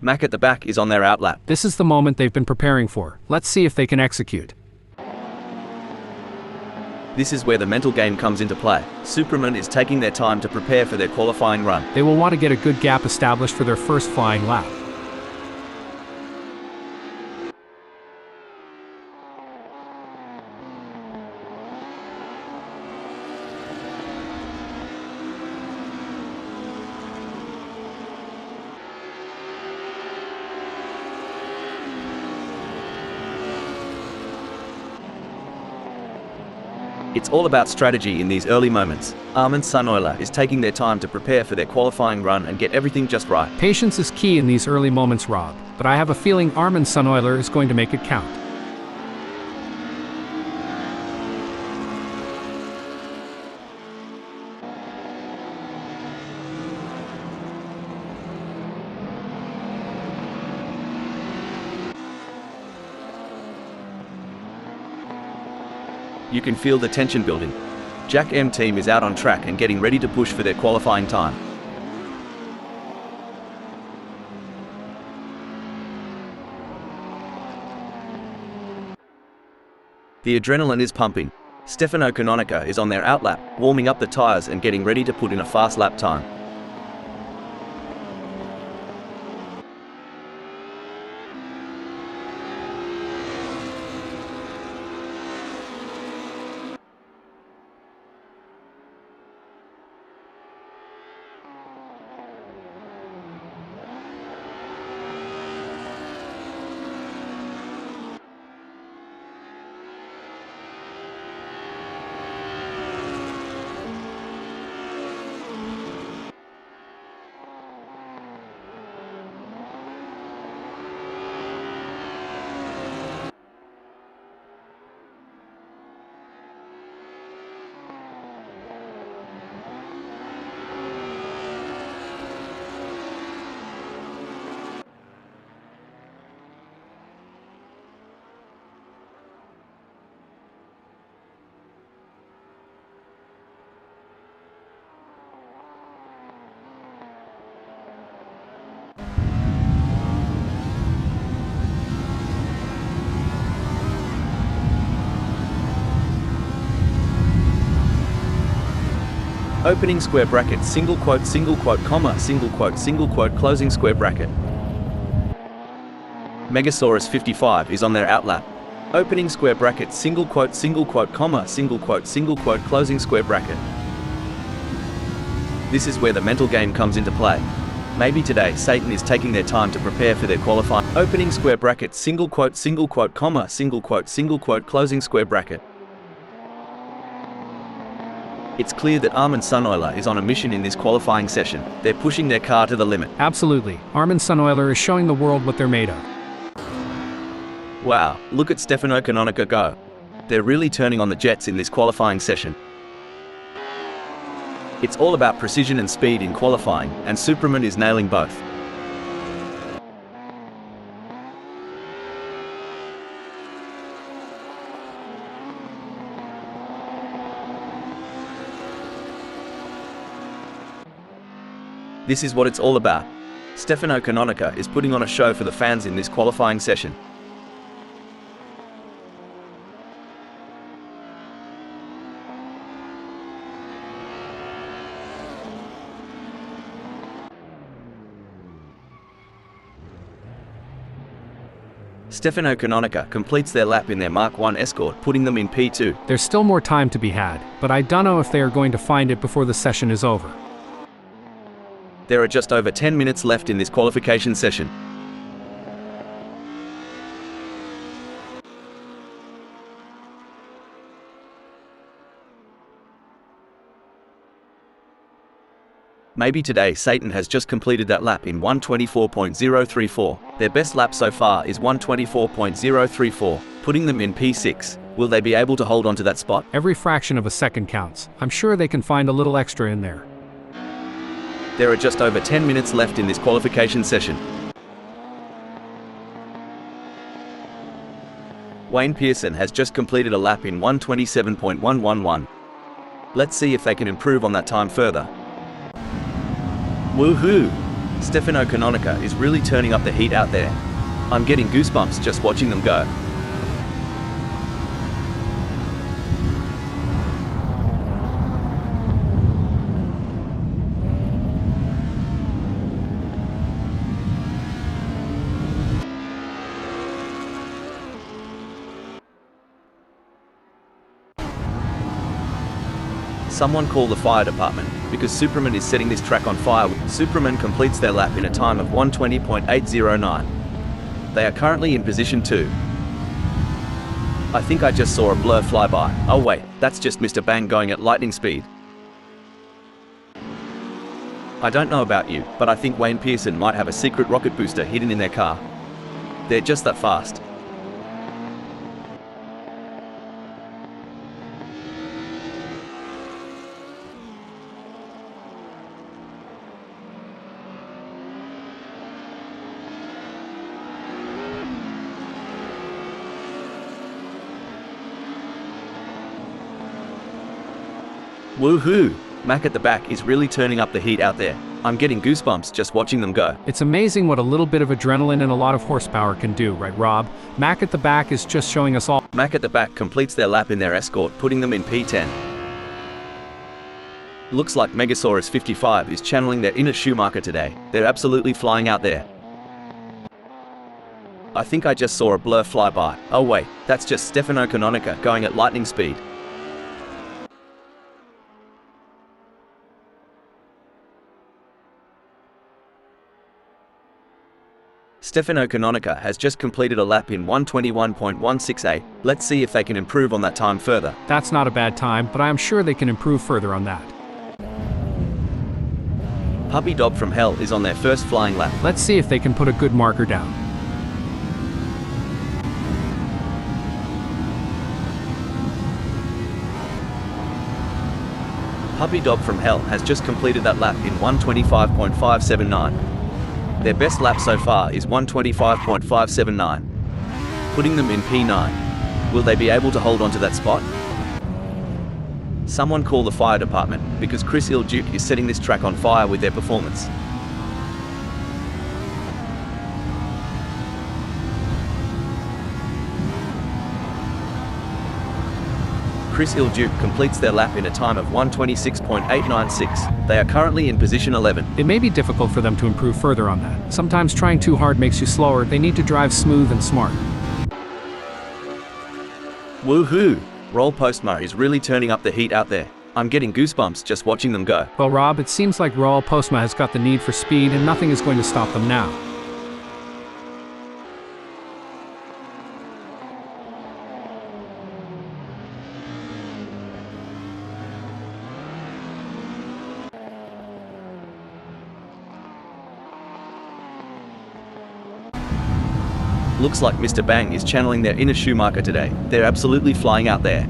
Mac at the back is on their outlap. This is the moment they've been preparing for. Let's see if they can execute. This is where the mental game comes into play. Superman is taking their time to prepare for their qualifying run. They will want to get a good gap established for their first flying lap. It's all about strategy in these early moments. Armin Sunoiler is taking their time to prepare for their qualifying run and get everything just right. Patience is key in these early moments, Rob, but I have a feeling Armin Sunoiler is going to make it count. You can feel the tension building. Jack M team is out on track and getting ready to push for their qualifying time. The adrenaline is pumping. Stefano Canonica is on their outlap, warming up the tyres and getting ready to put in a fast lap time. Opening square bracket, single quote, comma, single quote, closing square bracket. Megasaurus 55 is on their outlap. Opening square bracket, single quote, comma, single quote, closing square bracket. This is where the mental game comes into play. Maybe today Satan is taking their time to prepare for their qualifying. Opening square bracket, single quote, comma, single quote, closing square bracket. It's clear that Armin Sunoiler is on a mission in this qualifying session. They're pushing their car to the limit. Absolutely. Armin Sunoiler is showing the world what they're made of. Wow, look at Stefano Canonica go. They're really turning on the jets in this qualifying session. It's all about precision and speed in qualifying, and Superman is nailing both. This is what it's all about. Stefano Canonica is putting on a show for the fans in this qualifying session. Stefano Canonica completes their lap in their Mark 1 Escort, putting them in P2. There's still more time to be had, but I don't know if they are going to find it before the session is over. There are just over 10 minutes left in this qualification session. Maybe today Satan has just completed that lap in 1:24.034. Their best lap so far is 1:24.034, putting them in P6. Will they be able to hold on to that spot? Every fraction of a second counts. I'm sure they can find a little extra in there. There are just over 10 minutes left in this qualification session. Wayne Pearson has just completed a lap in 1:27.111. Let's see if they can improve on that time further. Woohoo! Stefano Canonica is really turning up the heat out there. I'm getting goosebumps just watching them go. Someone call the fire department, because Superman is setting this track on fire. Superman completes their lap in a time of 1:20.809. They are currently in position 2. I think I just saw a blur fly by. Oh wait, that's just Mr. Bang going at lightning speed. I don't know about you, but I think Wayne Pearson might have a secret rocket booster hidden in their car. They're just that fast. Woohoo! Mac at the back is really turning up the heat out there. I'm getting goosebumps just watching them go. It's amazing what a little bit of adrenaline and a lot of horsepower can do, right, Rob? Mac at the back is just showing us all. Mac at the back completes their lap in their Escort, putting them in P10. Looks like Megasaurus 55 is channeling their inner Schumacher today. They're absolutely flying out there. I think I just saw a blur fly by. Oh wait, that's just Stefano Canonica going at lightning speed. Stefano Canonica has just completed a lap in 1:21.168. Let's see if they can improve on that time further. That's not a bad time, but I am sure they can improve further on that. Puppy Dog from Hell is on their first flying lap. Let's see if they can put a good marker down. Puppy Dog from Hell has just completed that lap in 1:25.579. Their best lap so far is 1:25.579, putting them in P9. Will they be able to hold on to that spot? Someone call the fire department, because Chris Ilduke is setting this track on fire with their performance. Chris Ilduke completes their lap in a time of 1:26.896. They are currently in position 11. It may be difficult for them to improve further on that. Sometimes trying too hard makes you slower. They need to drive smooth and smart. Woohoo! Roll Postma is really turning up the heat out there. I'm getting goosebumps just watching them go. Well, Rob, it seems like Royal Postma has got the need for speed and nothing is going to stop them now. Looks like Mr. Bang is channeling their inner Schumacher today. They're absolutely flying out there.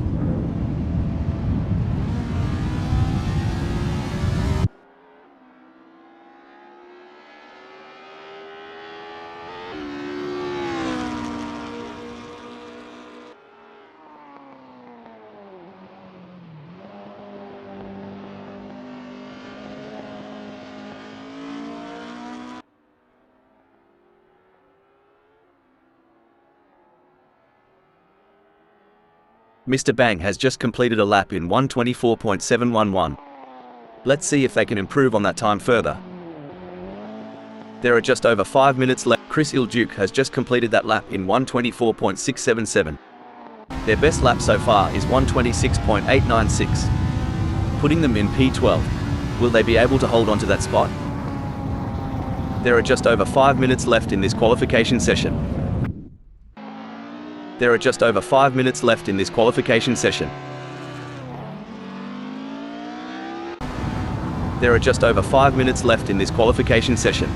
Mr. Bang has just completed a lap in 1:24.711. Let's see if they can improve on that time further. There are just over 5 minutes left. Chris Ilduke has just completed that lap in 1:24.677. Their best lap so far is 1:26.896, putting them in P12. Will they be able to hold on to that spot? There are just over 5 minutes left in this qualification session. There are just over 5 minutes left in this qualification session. There are just over 5 minutes left in this qualification session.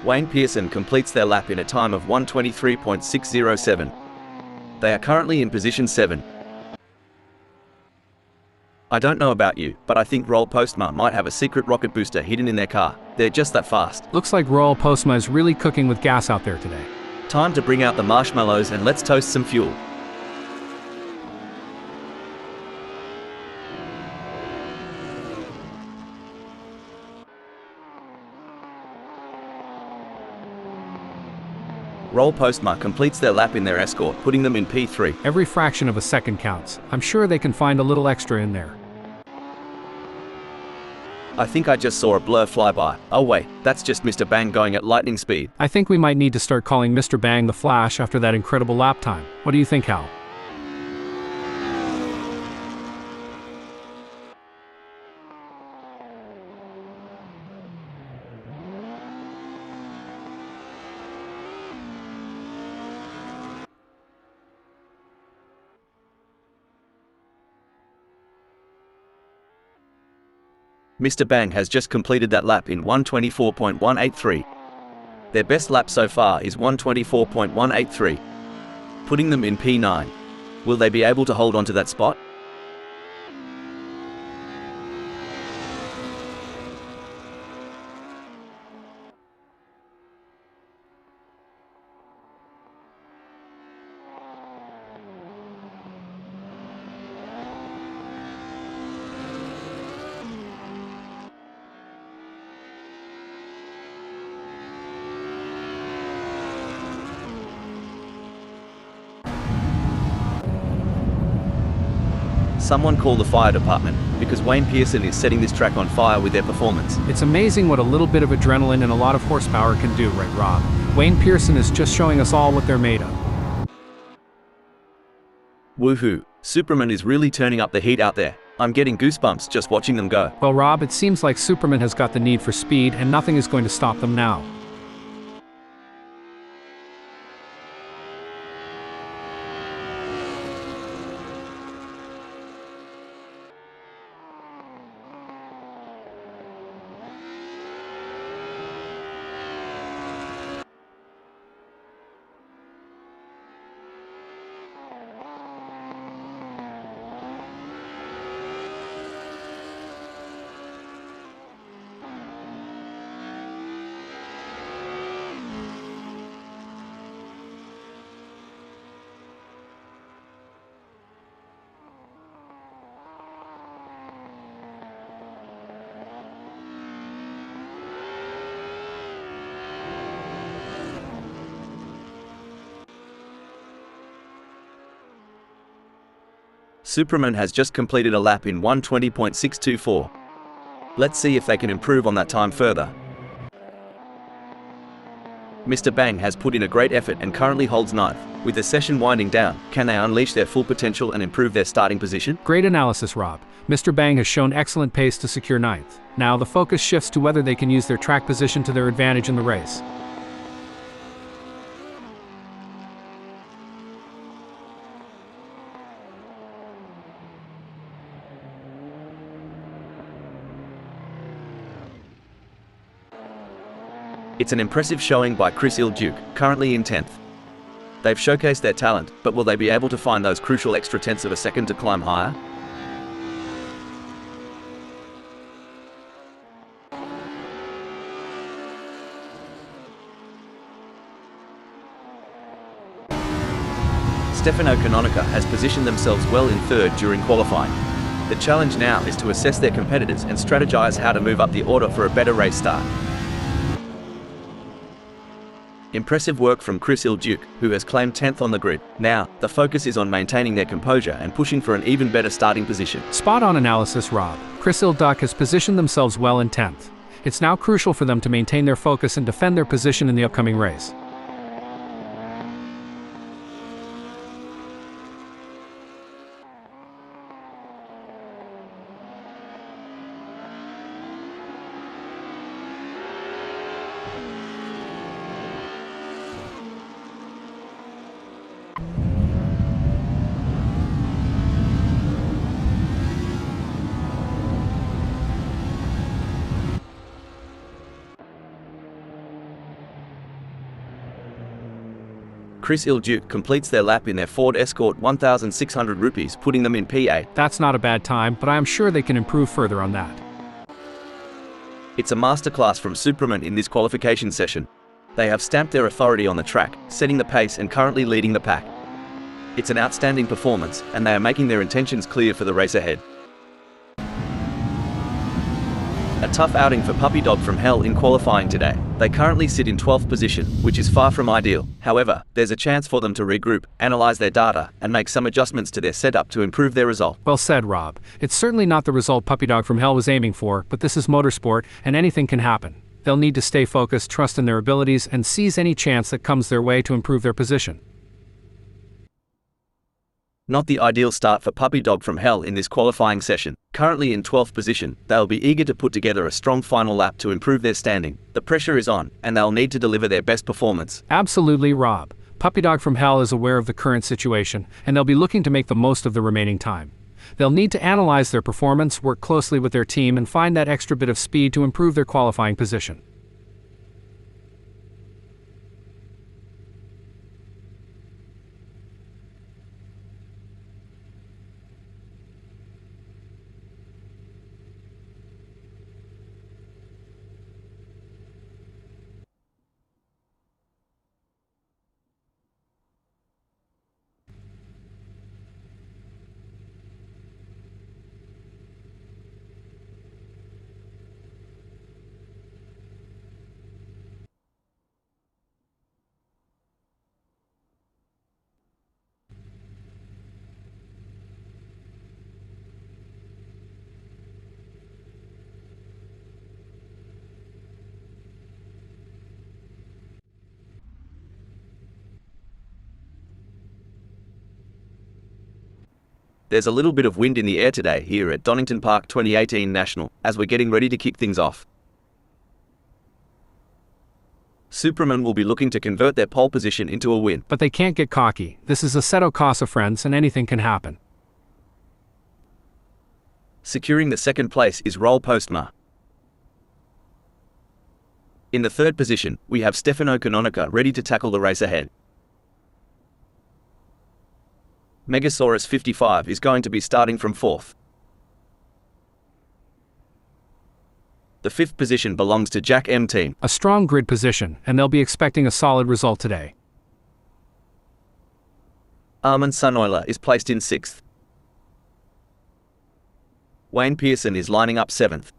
Wayne Pearson completes their lap in a time of 1:23.607. They are currently in position 7. I don't know about you, but I think Royal Postma might have a secret rocket booster hidden in their car. They're just that fast. Looks like Royal Postma is really cooking with gas out there today. Time to bring out the marshmallows and let's toast some fuel. Royal Postma completes their lap in their Escort, putting them in P3. Every fraction of a second counts. I'm sure they can find a little extra in there. I think I just saw a blur fly by. Oh wait, that's just Mr. Bang going at lightning speed. I think we might need to start calling Mr. Bang the Flash after that incredible lap time. What do you think, Hal? Mr. Bang has just completed that lap in 1:24.183. Their best lap so far is 1:24.183, putting them in P9. Will they be able to hold on to that spot? Someone call the fire department, because Wayne Pearson is setting this track on fire with their performance. It's amazing what a little bit of adrenaline and a lot of horsepower can do, right, Rob? Wayne Pearson is just showing us all what they're made of. Woohoo! Superman is really turning up the heat out there. I'm getting goosebumps just watching them go. Well, Rob, it seems like Superman has got the need for speed, and nothing is going to stop them now. Superman has just completed a lap in 1:20.624. Let's see if they can improve on that time further. Mr. Bang has put in a great effort and currently holds ninth. With the session winding down, can they unleash their full potential and improve their starting position? Great analysis, Rob. Mr. Bang has shown excellent pace to secure ninth. Now the focus shifts to whether they can use their track position to their advantage in the race. It's an impressive showing by Chris Ilduke, currently in 10th. They've showcased their talent, but will they be able to find those crucial extra tenths of a second to climb higher? Stefano Canonica has positioned themselves well in third during qualifying. The challenge now is to assess their competitors and strategize how to move up the order for a better race start. Impressive work from Chris Ilduke, who has claimed 10th on the grid. Now, the focus is on maintaining their composure and pushing for an even better starting position. Spot on analysis, Rob. Chris Ilduke has positioned themselves well in 10th. It's now crucial for them to maintain their focus and defend their position in the upcoming race. Chris Ilduke completes their lap in their Ford Escort 1,600 rupees, putting them in P8. That's not a bad time, but I am sure they can improve further on that. It's a masterclass from Superman in this qualification session. They have stamped their authority on the track, setting the pace and currently leading the pack. It's an outstanding performance, and they are making their intentions clear for the race ahead. A tough outing for Puppy Dog from Hell in qualifying today. They currently sit in 12th position, which is far from ideal. However, there's a chance for them to regroup, analyze their data, and make some adjustments to their setup to improve their result. Well said, Rob. It's certainly not the result Puppy Dog from Hell was aiming for, but this is motorsport, and anything can happen. They'll need to stay focused, trust in their abilities, and seize any chance that comes their way to improve their position. Not the ideal start for Puppy Dog from Hell in this qualifying session. Currently in 12th position, they'll be eager to put together a strong final lap to improve their standing. The pressure is on, and they'll need to deliver their best performance. Absolutely, Rob. Puppy Dog from Hell is aware of the current situation, and they'll be looking to make the most of the remaining time. They'll need to analyze their performance, work closely with their team, and find that extra bit of speed to improve their qualifying position. There's a little bit of wind in the air today here at Donington Park 2018 National, as we're getting ready to kick things off. Superman will be looking to convert their pole position into a win. But they can't get cocky. This is Assetto Corsa, friends, and anything can happen. Securing the second place is Roll Postma. In the third position, we have Stefano Canonica ready to tackle the race ahead. Megasaurus 55 is going to be starting from 4th. The 5th position belongs to Jack M Team. A strong grid position, and they'll be expecting a solid result today. Armin Sunoiler is placed in 6th. Wayne Pearson is lining up 7th.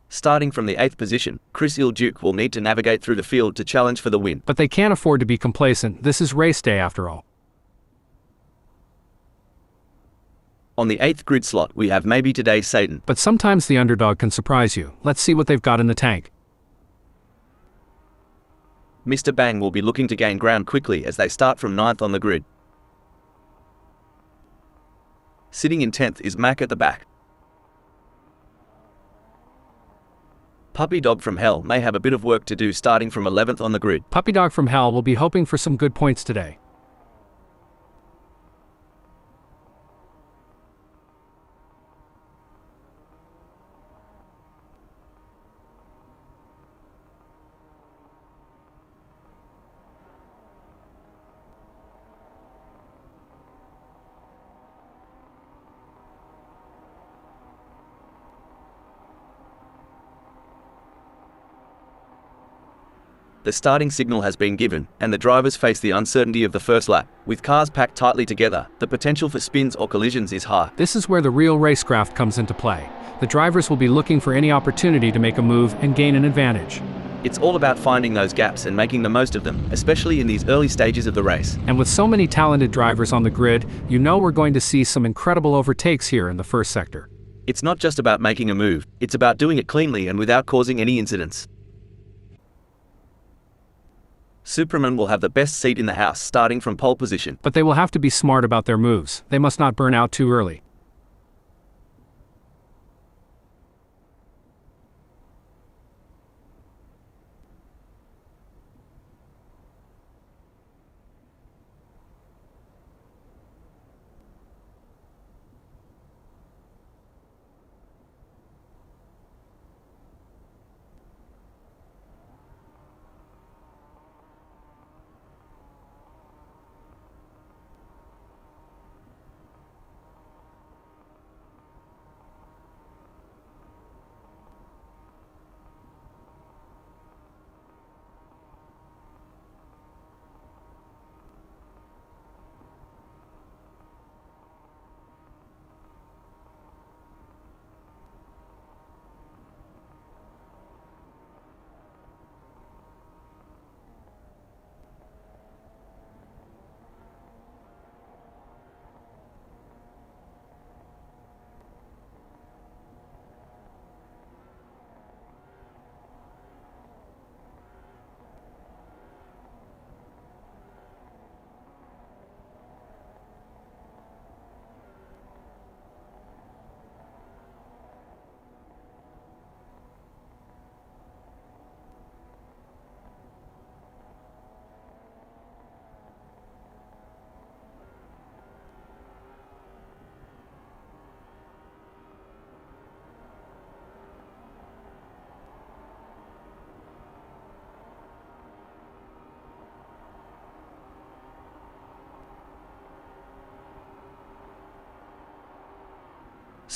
Starting from the 8th position, Chris Ilduke will need to navigate through the field to challenge for the win. But they can't afford to be complacent. This is race day after all. On the 8th grid slot, we have maybe today Satan. But sometimes the underdog can surprise you. Let's see what they've got in the tank. Mr. Bang will be looking to gain ground quickly as they start from 9th on the grid. Sitting in 10th is Mac at the back. Puppy Dog from Hell may have a bit of work to do starting from 11th on the grid. Puppy Dog from Hell will be hoping for some good points today. The starting signal has been given, and the drivers face the uncertainty of the first lap. With cars packed tightly together, the potential for spins or collisions is high. This is where the real racecraft comes into play. The drivers will be looking for any opportunity to make a move and gain an advantage. It's all about finding those gaps and making the most of them, especially in these early stages of the race. And with so many talented drivers on the grid, you know we're going to see some incredible overtakes here in the first sector. It's not just about making a move, it's about doing it cleanly and without causing any incidents. Superman will have the best seat in the house starting from pole position. But they will have to be smart about their moves. They must not burn out too early.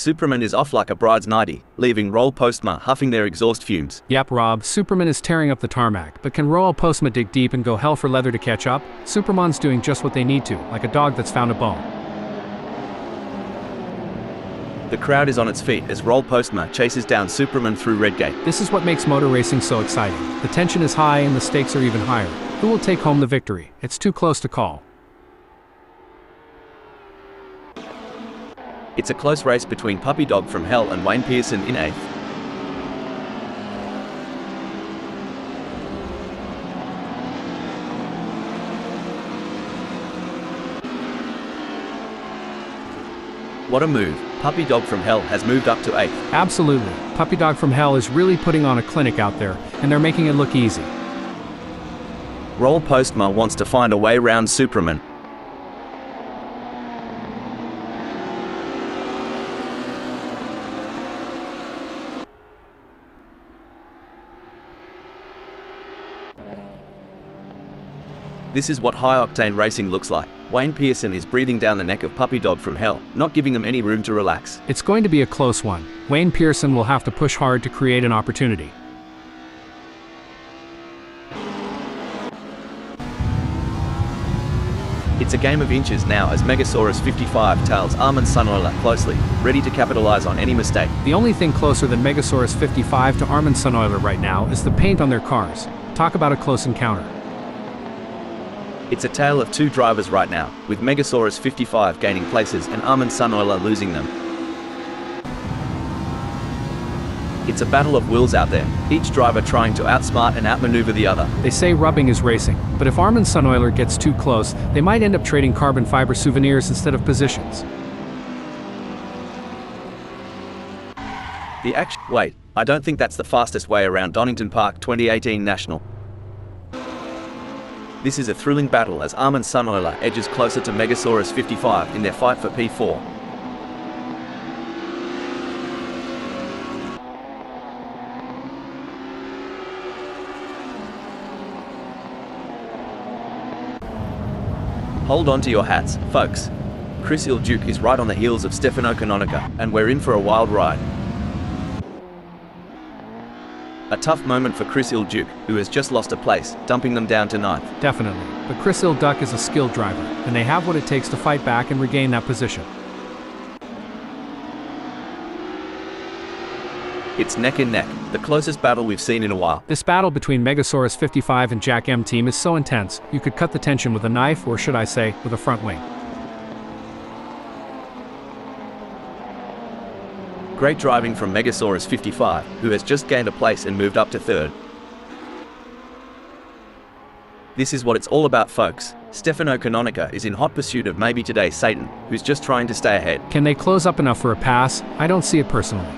Superman is off like a bride's nightie, leaving Roll Postma huffing their exhaust fumes. Yep, Rob, Superman is tearing up the tarmac, but can Royal Postma dig deep and go hell for leather to catch up? Superman's doing just what they need to, like a dog that's found a bone. The crowd is on its feet as Roll Postma chases down Superman through Redgate. This is what makes motor racing so exciting. The tension is high and the stakes are even higher. Who will take home the victory? It's too close to call. It's a close race between Puppy Dog from Hell and Wayne Pearson in 8th. What a move. Puppy Dog from Hell has moved up to 8th. Absolutely. Puppy Dog from Hell is really putting on a clinic out there, and they're making it look easy. Roll Postma wants to find a way round Superman. This is what high-octane racing looks like. Wayne Pearson is breathing down the neck of Puppy Dog from Hell, not giving them any room to relax. It's going to be a close one. Wayne Pearson will have to push hard to create an opportunity. It's a game of inches now as Megasaurus 55 tails Armin Sunoiler closely, ready to capitalize on any mistake. The only thing closer than Megasaurus 55 to Armin Sunoiler right now is the paint on their cars. Talk about a close encounter. It's a tale of two drivers right now, with Megasaurus 55 gaining places and Armin Sunoiler losing them. It's a battle of wills out there, each driver trying to outsmart and outmaneuver the other. They say rubbing is racing, but if Armin Sunoiler gets too close, they might end up trading carbon fiber souvenirs instead of positions. Wait, I don't think that's the fastest way around Donington Park 2018 National. This is a thrilling battle as Armin Sunoiler edges closer to Megasaurus 55 in their fight for P4. Hold on to your hats, folks. Chris Ilduke is right on the heels of Stefano Canonica, and we're in for a wild ride. A tough moment for Chris Ilduke, who has just lost a place, dumping them down to 9th. Definitely, but Chris Ilduke is a skilled driver, and they have what it takes to fight back and regain that position. It's neck and neck, the closest battle we've seen in a while. This battle between Megasaurus 55 and Jack M Team is so intense, you could cut the tension with a knife, or should I say, with a front wing. Great driving from Megasaurus 55, who has just gained a place and moved up to 3rd. This is what it's all about, folks. Stefano Canonica is in hot pursuit of maybe today's Satan, who's just trying to stay ahead. Can they close up enough for a pass? I don't see it personally.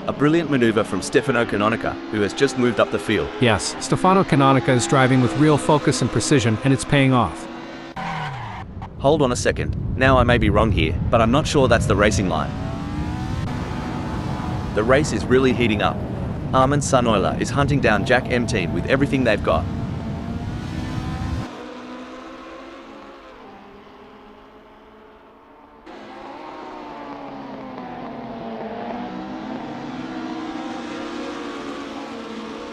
A brilliant maneuver from Stefano Canonica, who has just moved up the field. Yes, Stefano Canonica is driving with real focus and precision, and it's paying off. Hold on a second. Now I may be wrong here, but I'm not sure that's the racing line. The race is really heating up. Armin Sunoiler is hunting down Jack M Team with everything they've got.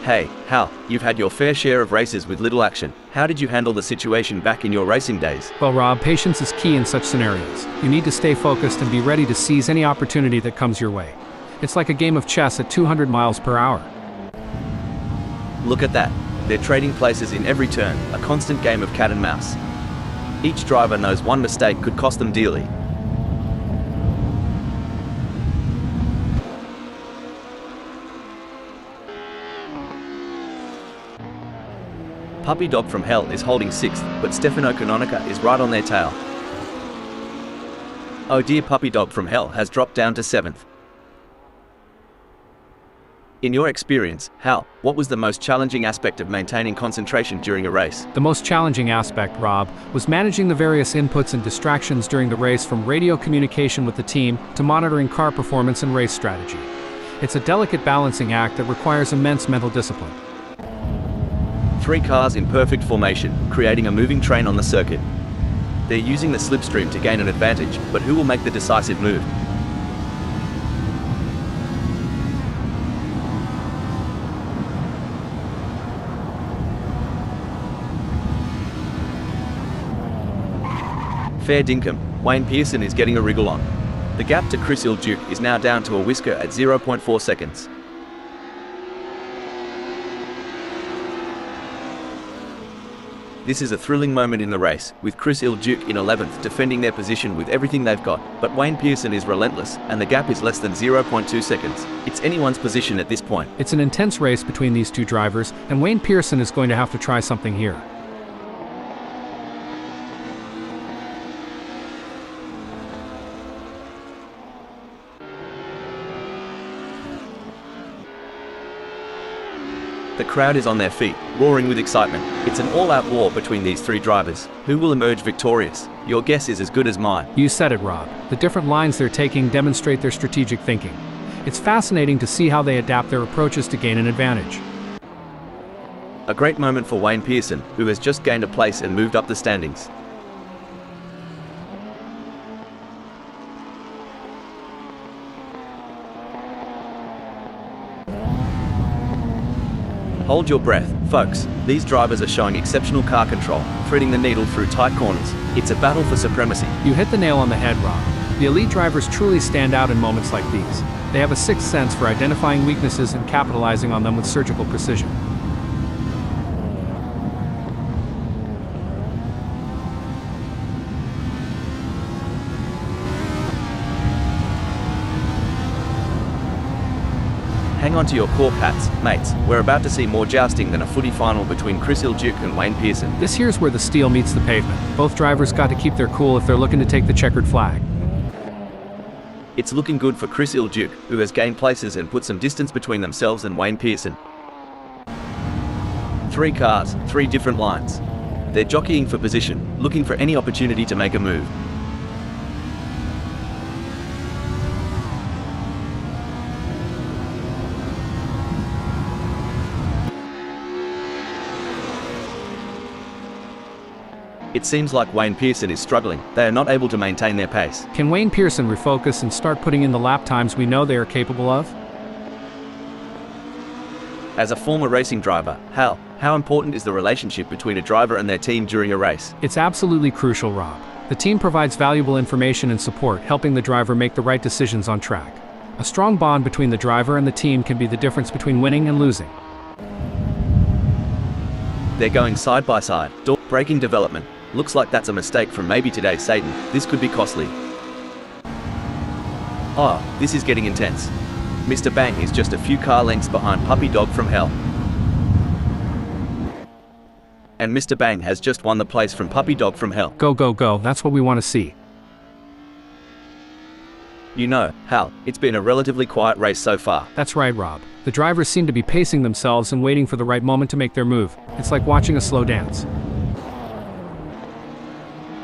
Hey, Hal, you've had your fair share of races with little action. How did you handle the situation back in your racing days? Well, Rob, patience is key in such scenarios. You need to stay focused and be ready to seize any opportunity that comes your way. It's like a game of chess at 200 miles per hour. Look at that. They're trading places in every turn, a constant game of cat and mouse. Each driver knows one mistake could cost them dearly. Puppy Dog from Hell is holding 6th, but Stefano Canonica is right on their tail. Oh dear, Puppy Dog from Hell has dropped down to 7th. In your experience, Hal, what was the most challenging aspect of maintaining concentration during a race? The most challenging aspect, Rob, was managing the various inputs and distractions during the race, from radio communication with the team to monitoring car performance and race strategy. It's a delicate balancing act that requires immense mental discipline. 3 cars in perfect formation, creating a moving train on the circuit. They're using the slipstream to gain an advantage, but who will make the decisive move? Fair dinkum, Wayne Pearson is getting a wriggle on. The gap to Chris Ilduke is now down to a whisker at 0.4 seconds. This is a thrilling moment in the race, with Chris Ilduke in 11th defending their position with everything they've got, but Wayne Pearson is relentless, and the gap is less than 0.2 seconds. It's anyone's position at this point. It's an intense race between these two drivers, and Wayne Pearson is going to have to try something here. The crowd is on their feet, roaring with excitement. It's an all-out war between these three drivers. Who will emerge victorious? Your guess is as good as mine. You said it, Rob. The different lines they're taking demonstrate their strategic thinking. It's fascinating to see how they adapt their approaches to gain an advantage. A great moment for Wayne Pearson, who has just gained a place and moved up the standings. Hold your breath, folks. These drivers are showing exceptional car control, threading the needle through tight corners. It's a battle for supremacy. You hit the nail on the head, Rob. The elite drivers truly stand out in moments like these. They have a sixth sense for identifying weaknesses and capitalizing on them with surgical precision. Hang on to your cork hats, mates. We're about to see more jousting than a footy final between Chris Ilduke and Wayne Pearson. This here's where the steel meets the pavement. Both drivers got to keep their cool if they're looking to take the checkered flag. It's looking good for Chris Ilduke, who has gained places and put some distance between themselves and Wayne Pearson. 3 cars, 3 different lines. They're jockeying for position, looking for any opportunity to make a move. It seems like Wayne Pearson is struggling. They are not able to maintain their pace. Can Wayne Pearson refocus and start putting in the lap times we know they are capable of? As a former racing driver, Hal, how important is the relationship between a driver and their team during a race? It's absolutely crucial, Rob. The team provides valuable information and support, helping the driver make the right decisions on track. A strong bond between the driver and the team can be the difference between winning and losing. They're going side by side. Braking development. Looks like that's a mistake from maybe today Satan. This could be costly. Oh, this is getting intense. Mr. Bang is just a few car lengths behind Puppy Dog from Hell. And Mr. Bang has just won the place from Puppy Dog from Hell. Go, go, go. That's what we want to see. You know, Hal, it's been a relatively quiet race so far. That's right, Rob. The drivers seem to be pacing themselves and waiting for the right moment to make their move. It's like watching a slow dance.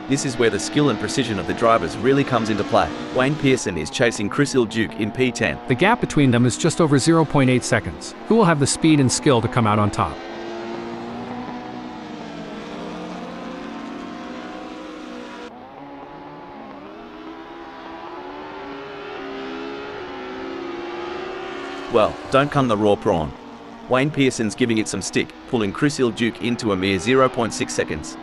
This is where the skill and precision of the drivers really comes into play. Wayne Pearson is chasing Chris Ilduke in P10. The gap between them is just over 0.8 seconds. Who will have the speed and skill to come out on top? Well, don't come the raw prawn. Wayne Pearson's giving it some stick, pulling Chris Ilduke into a mere 0.6 seconds.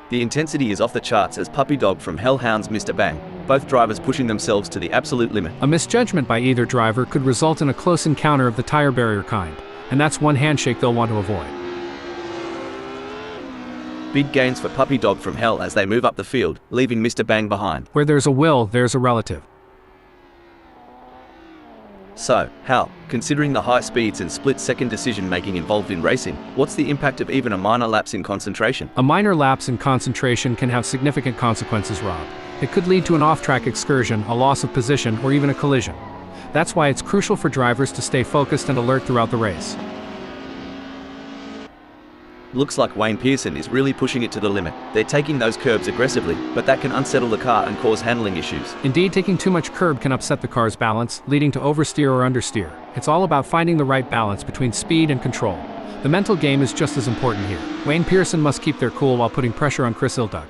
The intensity is off the charts as Puppy Dog from Hell hounds Mr. Bang, both drivers pushing themselves to the absolute limit. A misjudgment by either driver could result in a close encounter of the tire barrier kind, and that's one handshake they'll want to avoid. Big gains for Puppy Dog from Hell as they move up the field, leaving Mr. Bang behind. Where there's a will, there's a relative. So, Hal, considering the high speeds and split-second decision-making involved in racing, what's the impact of even a minor lapse in concentration? A minor lapse in concentration can have significant consequences, Rob. It could lead to an off-track excursion, a loss of position, or even a collision. That's why it's crucial for drivers to stay focused and alert throughout the race. Looks like Wayne Pearson is really pushing it to the limit. They're taking those curbs aggressively, but that can unsettle the car and cause handling issues. Indeed, taking too much curb can upset the car's balance, leading to oversteer or understeer. It's all about finding the right balance between speed and control. The mental game is just as important here. Wayne Pearson must keep their cool while putting pressure on Chris Ilduc.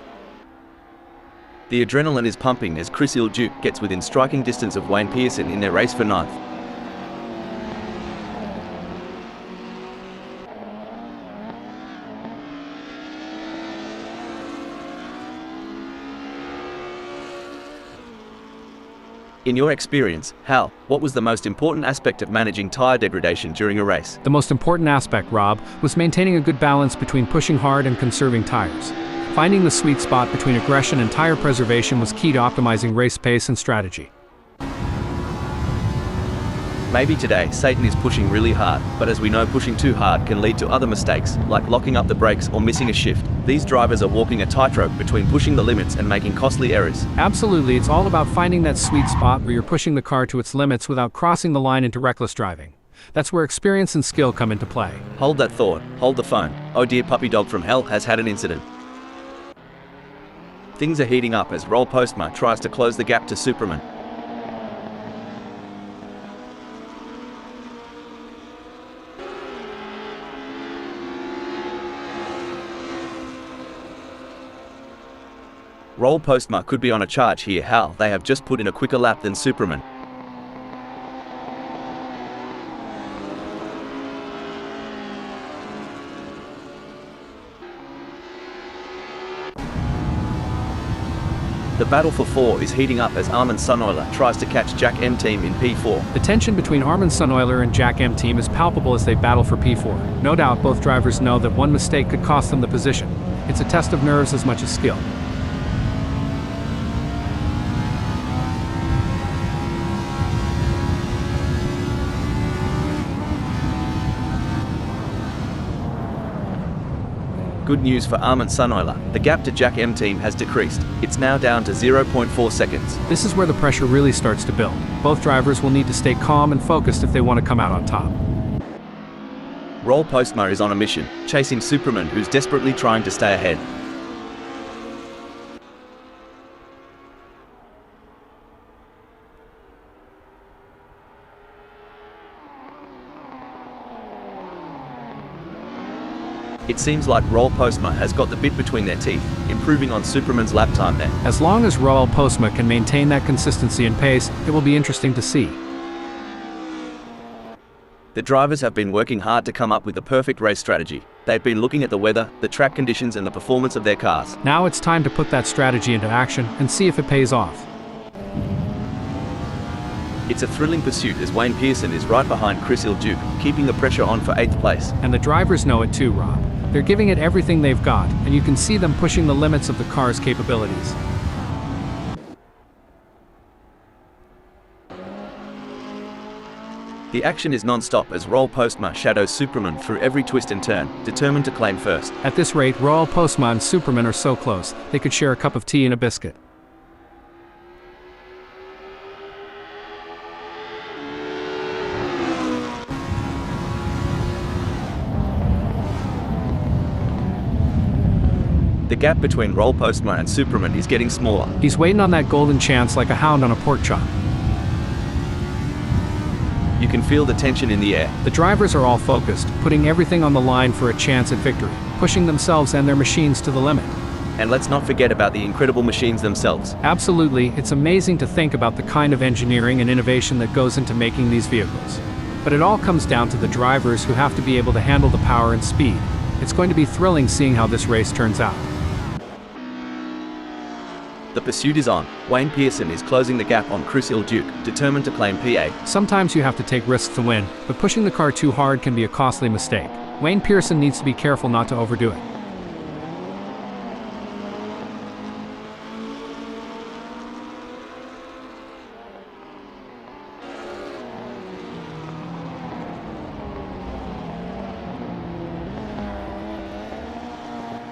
The adrenaline is pumping as Chris Ilduc gets within striking distance of Wayne Pearson in their race for ninth. In your experience, Hal, what was the most important aspect of managing tyre degradation during a race? The most important aspect, Rob, was maintaining a good balance between pushing hard and conserving tires. Finding the sweet spot between aggression and tire preservation was key to optimizing race pace and strategy. Maybe today, Satan is pushing really hard, but as we know, pushing too hard can lead to other mistakes, like locking up the brakes or missing a shift. These drivers are walking a tightrope between pushing the limits and making costly errors. Absolutely, it's all about finding that sweet spot where you're pushing the car to its limits without crossing the line into reckless driving. That's where experience and skill come into play. Hold that thought, hold the phone. Oh dear, puppy dog from hell has had an incident. Things are heating up as Roll Postma tries to close the gap to Superman. Roll Postma could be on a charge here, Hal. They have just put in a quicker lap than Superman. The battle for 4 is heating up as Armin Sunoiler tries to catch Jack M Team in P4. The tension between Armin Sunoiler and Jack M Team is palpable as they battle for P4. No doubt both drivers know that one mistake could cost them the position. It's a test of nerves as much as skill. Good news for Armin Sunoiler. The gap to Jack M Team has decreased. It's now down to 0.4 seconds. This is where the pressure really starts to build. Both drivers will need to stay calm and focused if they want to come out on top. Roll Postma is on a mission, chasing Superman, who's desperately trying to stay ahead. It seems like Roll Postma has got the bit between their teeth, improving on Superman's lap time there. As long as Roll Postma can maintain that consistency and pace, it will be interesting to see. The drivers have been working hard to come up with the perfect race strategy. They've been looking at the weather, the track conditions and the performance of their cars. Now it's time to put that strategy into action and see if it pays off. It's a thrilling pursuit as Wayne Pearson is right behind Chris Ilduc, keeping the pressure on for 8th place. And the drivers know it too, Rob. They're giving it everything they've got, and you can see them pushing the limits of the car's capabilities. The action is non-stop as Roll Postma shadows Superman through every twist and turn, determined to claim first. At this rate, Roll Postma and Superman are so close, they could share a cup of tea and a biscuit. The gap between Roll Postma and Superman is getting smaller. He's waiting on that golden chance like a hound on a pork chop. You can feel the tension in the air. The drivers are all focused, putting everything on the line for a chance at victory, pushing themselves and their machines to the limit. And let's not forget about the incredible machines themselves. Absolutely, it's amazing to think about the kind of engineering and innovation that goes into making these vehicles. But it all comes down to the drivers who have to be able to handle the power and speed. It's going to be thrilling seeing how this race turns out. The pursuit is on. Wayne Pearson is closing the gap on Chris Ilduc, determined to claim PA. Sometimes you have to take risks to win, but pushing the car too hard can be a costly mistake. Wayne Pearson needs to be careful not to overdo it.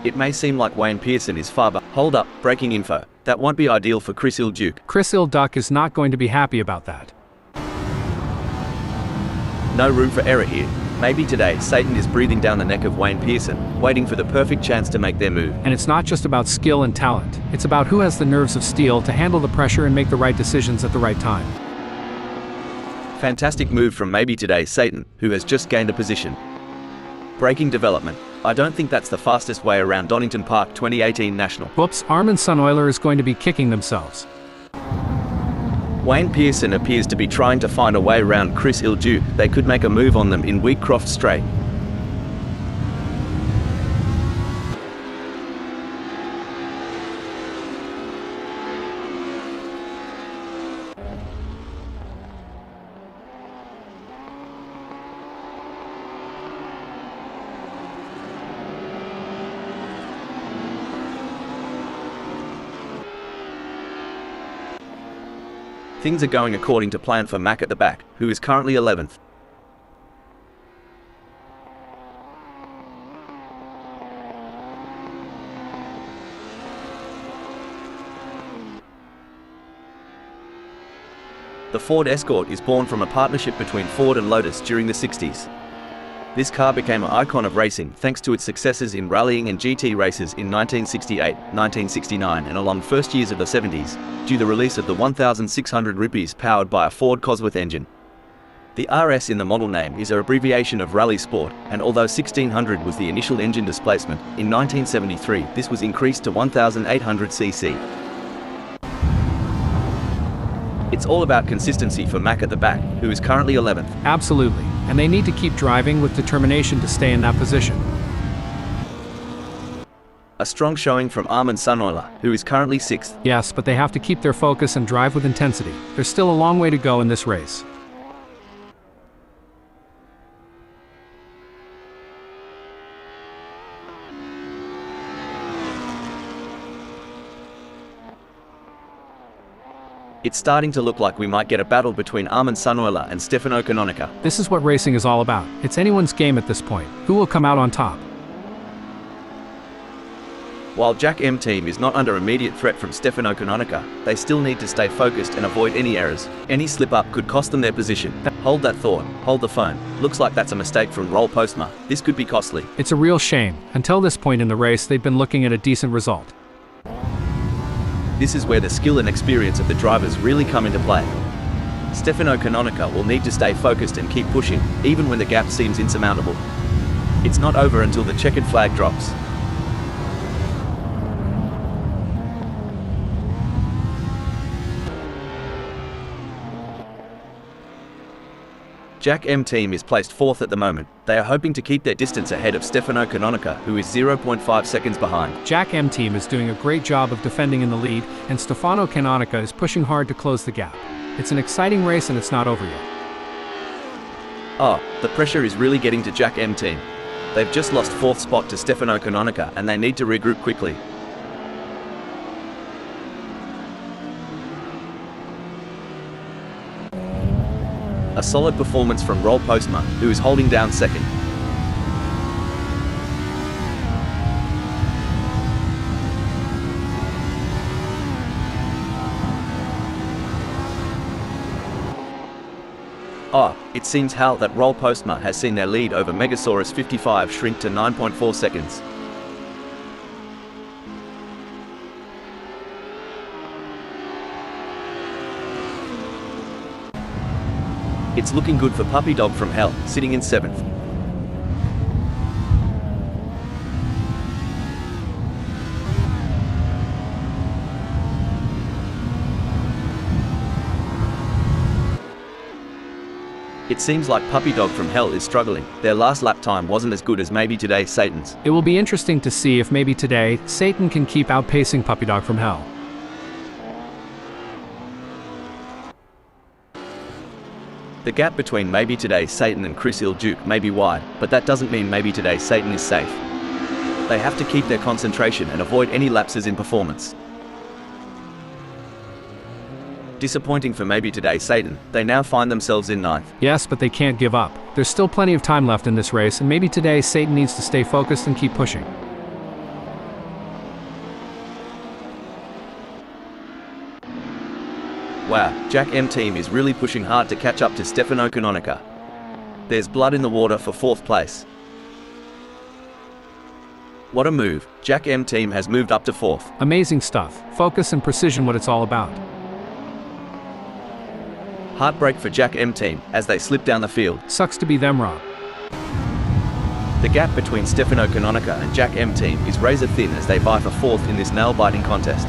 It may seem like Wayne Pearson is far but hold up, breaking info. That won't be ideal for Chris Ilduc. Chris Ilduc is not going to be happy about that. No room for error here. Maybe today, Satan is breathing down the neck of Wayne Pearson, waiting for the perfect chance to make their move. And it's not just about skill and talent. It's about who has the nerves of steel to handle the pressure and make the right decisions at the right time. Fantastic move from maybe today Satan, who has just gained a position. Braking development. I don't think that's the fastest way around Donington Park 2018 National. Whoops, Armin Sunoiler is going to be kicking themselves. Wayne Pearson appears to be trying to find a way around Chris Ilduke. They could make a move on them in Wheatcroft Straight. Things are going according to plan for Mac at the back, who is currently 11th. The Ford Escort is born from a partnership between Ford and Lotus during the 60s. This car became an icon of racing thanks to its successes in rallying and GT races in 1968, 1969 and along first years of the 70s, due to the release of the 1600 rupees powered by a Ford Cosworth engine. The RS in the model name is an abbreviation of Rally Sport, and although 1600 was the initial engine displacement, in 1973 this was increased to 1800 cc. It's all about consistency for Mac at the back, who is currently 11th. Absolutely, and they need to keep driving with determination to stay in that position. A strong showing from Armin Sunoiler, who is currently 6th. Yes, but they have to keep their focus and drive with intensity. There's still a long way to go in this race. It's starting to look like we might get a battle between Armin Sunoiler and Stefano Canonica. This is what racing is all about. It's anyone's game at this point. Who will come out on top? While Jack M team is not under immediate threat from Stefano Canonica, they still need to stay focused and avoid any errors. Any slip-up could cost them their position. Hold that thought. Hold the phone. Looks like that's a mistake from Roll Postma. This could be costly. It's a real shame. Until this point in the race, they've been looking at a decent result. This is where the skill and experience of the drivers really come into play. Stefano Canonica will need to stay focused and keep pushing, even when the gap seems insurmountable. It's not over until the checkered flag drops. Jack M team is placed 4th at the moment. They are hoping to keep their distance ahead of Stefano Canonica, who is 0.5 seconds behind. Jack M team is doing a great job of defending in the lead, and Stefano Canonica is pushing hard to close the gap. It's an exciting race and it's not over yet. Oh, the pressure is really getting to Jack M team. They've just lost 4th spot to Stefano Canonica and they need to regroup quickly. A solid performance from Roll Postma, who is holding down 2nd. Oh, it seems Hal that Roll Postma has seen their lead over Megasaurus 55 shrink to 9.4 seconds. It's looking good for Puppy Dog from Hell, sitting in 7th. It seems like Puppy Dog from Hell is struggling. Their last lap time wasn't as good as maybe today Satan's. It will be interesting to see if maybe today Satan can keep outpacing Puppy Dog from Hell. The gap between maybe today Satan and Chris Ilduke may be wide, but that doesn't mean maybe today Satan is safe. They have to keep their concentration and avoid any lapses in performance. Disappointing for maybe today Satan, they now find themselves in 9th. Yes, but they can't give up. There's still plenty of time left in this race, and maybe today Satan needs to stay focused and keep pushing. Wow, Jack M team is really pushing hard to catch up to Stefano Canonica. There's blood in the water for 4th place. What a move. Jack M team has moved up to 4th. Amazing stuff. Focus and precision, what it's all about. Heartbreak for Jack M team as they slip down the field. Sucks to be them, Rob. The gap between Stefano Canonica and Jack M team is razor thin as they vie for fourth in this nail-biting contest.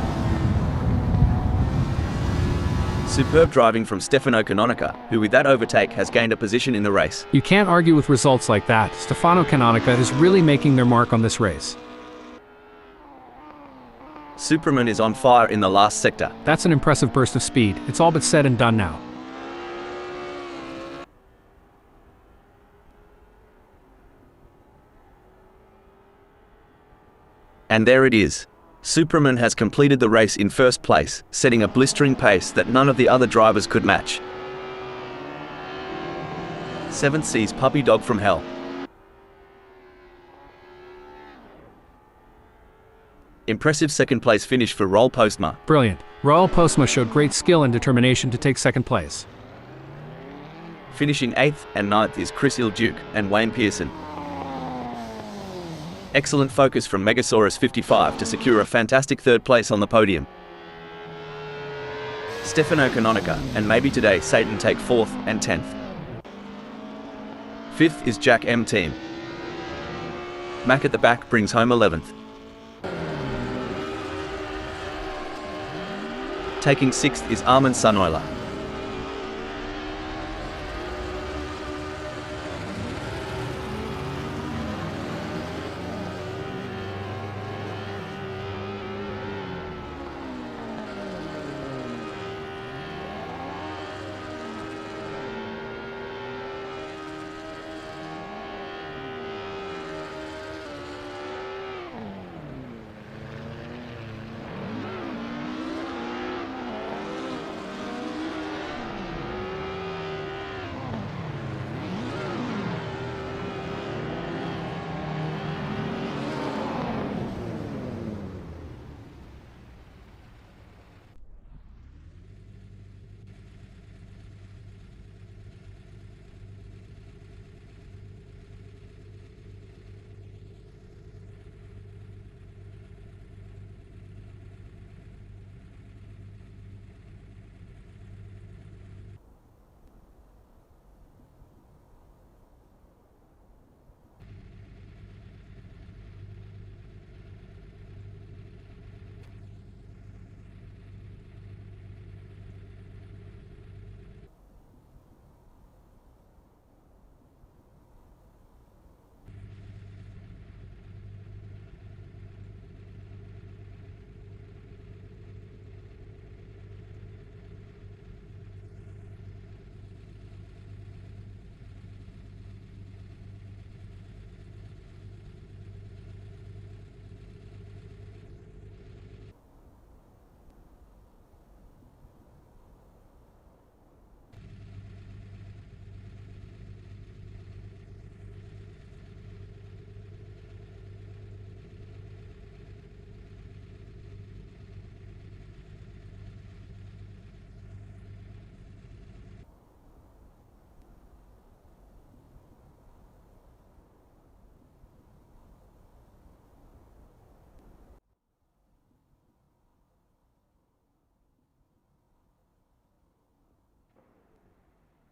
Superb driving from Stefano Canonica, who with that overtake has gained a position in the race. You can't argue with results like that. Stefano Canonica is really making their mark on this race. Superman is on fire in the last sector. That's an impressive burst of speed. It's all but said and done now. And there it is. Superman has completed the race in first place, setting a blistering pace that none of the other drivers could match. 7th sees Puppy Dog from Hell. Impressive second place finish for Royal Postma. Brilliant. Royal Postma showed great skill and determination to take second place. Finishing 8th and 9th is Chris Ilduke and Wayne Pearson. Excellent focus from Megasaurus 55 to secure a fantastic third place on the podium. Stefano Canonica and maybe today Satan take 4th and 10th. 5th is Jack M team. Mac at the back brings home 11th. Taking 6th is Armin Sunoiler.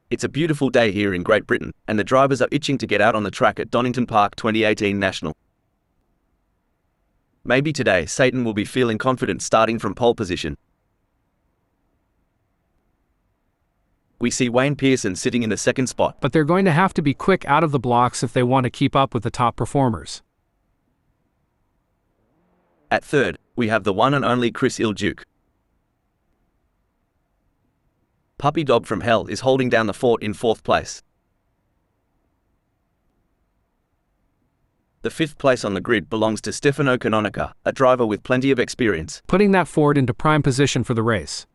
It's a beautiful day here in Great Britain, and the drivers are itching to get out on the track at Donington Park 2018 National. Maybe today Satan will be feeling confident starting from pole position. We see Wayne Pearson sitting in the second spot. But they're going to have to be quick out of the blocks if they want to keep up with the top performers. At third, we have the one and only Chris Ilduke. Puppy Dog from Hell is holding down the fort in 4th place. The 5th place on the grid belongs to Stefano Canonica, a driver with plenty of experience, putting that Ford into prime position for the race.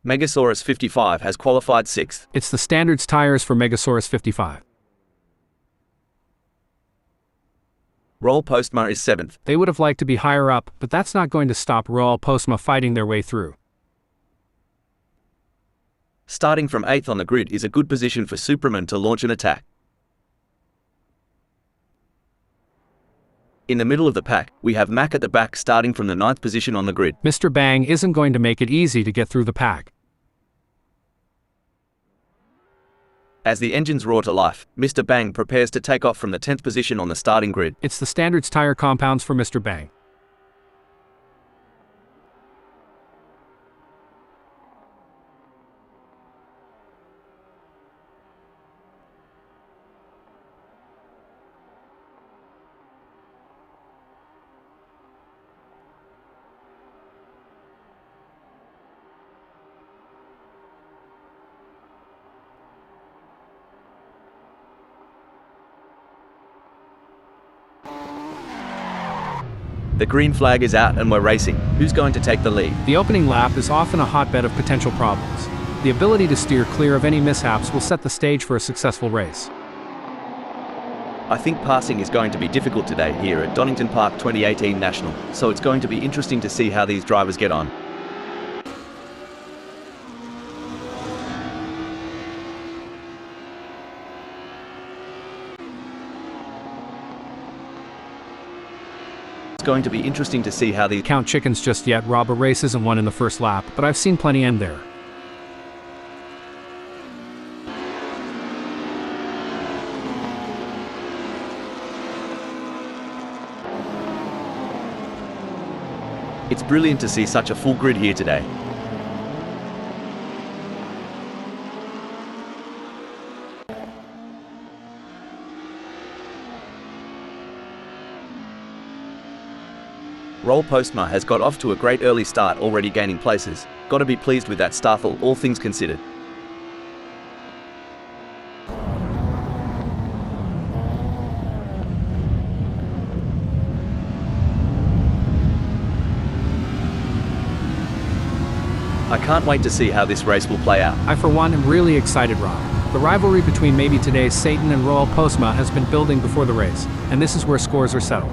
Megasaurus 55 has qualified 6th. It's the standards tires for Megasaurus 55. Royal Postma is 7th. They would have liked to be higher up, but that's not going to stop Royal Postma fighting their way through. Starting from 8th on the grid is a good position for Superman to launch an attack. In the middle of the pack, we have Mac at the back starting from the 9th position on the grid. Mr. Bang isn't going to make it easy to get through the pack. As the engines roar to life, Mr. Bang prepares to take off from the 10th position on the starting grid. It's the standards tire compounds for Mr. Bang. The green flag is out and we're racing. Who's going to take the lead? The opening lap is often a hotbed of potential problems. The ability to steer clear of any mishaps will set the stage for a successful race. I think passing is going to be difficult today here at Donington Park 2018 National, so it's going to be interesting to see how these drivers get on. Going to be interesting to see how these Count chickens just yet. Rob, a race isn't won in the first lap, but I've seen plenty end there. It's brilliant to see such a full grid here today. Roll Postma has got off to a great early start, already gaining places. Got to be pleased with that Starthel, all things considered. I can't wait to see how this race will play out. I, for one, am really excited, Rob. The rivalry between maybe today's Satan and Royal Postma has been building before the race, and this is where scores are settled.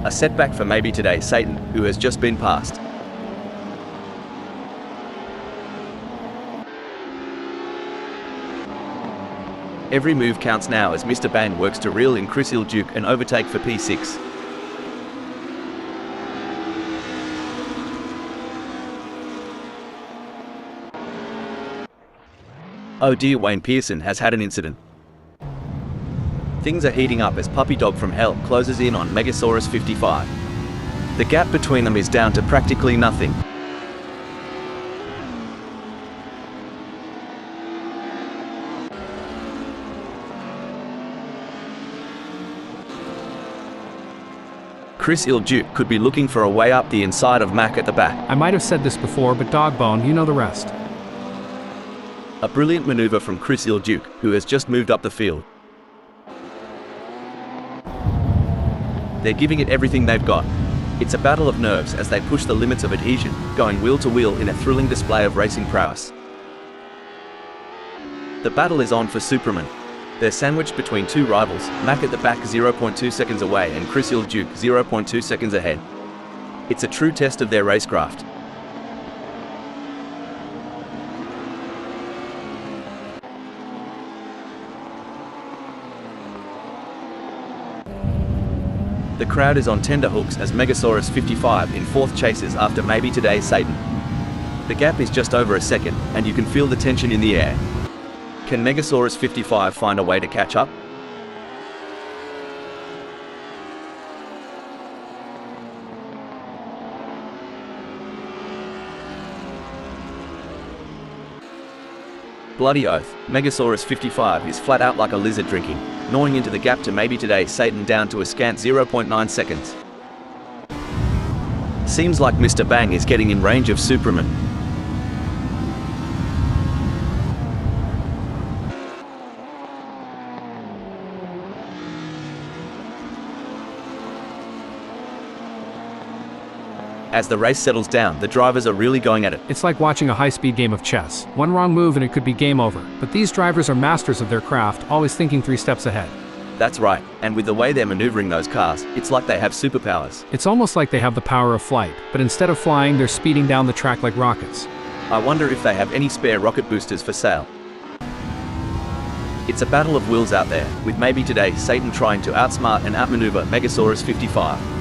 A setback for maybe today Satan, who has just been passed. Every move counts now as Mr. Bang works to reel in Chris Ilduke and overtake for P6. Oh dear, Wayne Pearson has had an incident. Things are heating up as Puppy Dog from Hell closes in on Megasaurus 55. The gap between them is down to practically nothing. Chris Ilduke could be looking for a way up the inside of Mac at the back. I might have said this before, but Dogbone, you know the rest. A brilliant maneuver from Chris Ilduke, who has just moved up the field. They're giving it everything they've got. It's a battle of nerves as they push the limits of adhesion, going wheel to wheel in a thrilling display of racing prowess. The battle is on for Superman. They're sandwiched between two rivals, Mac at the back 0.2 seconds away and Chris Ilduke 0.2 seconds ahead. It's a true test of their racecraft. The crowd is on tenterhooks as Megasaurus 55 in fourth chases after maybe today's Satan. The gap is just over a second, and you can feel the tension in the air. Can Megasaurus 55 find a way to catch up? Bloody oath, Megasaurus 55 is flat out like a lizard drinking, gnawing into the gap to maybe today's Satan down to a scant 0.9 seconds. Seems like Mr. Bang is getting in range of Superman. As the race settles down, the drivers are really going at it. It's like watching a high-speed game of chess. One wrong move and it could be game over. But these drivers are masters of their craft, always thinking 3 steps ahead. That's right, and with the way they're maneuvering those cars, it's like they have superpowers. It's almost like they have the power of flight, but instead of flying, they're speeding down the track like rockets. I wonder if they have any spare rocket boosters for sale. It's a battle of wills out there, with maybe today Satan trying to outsmart and outmaneuver Megasaurus 55.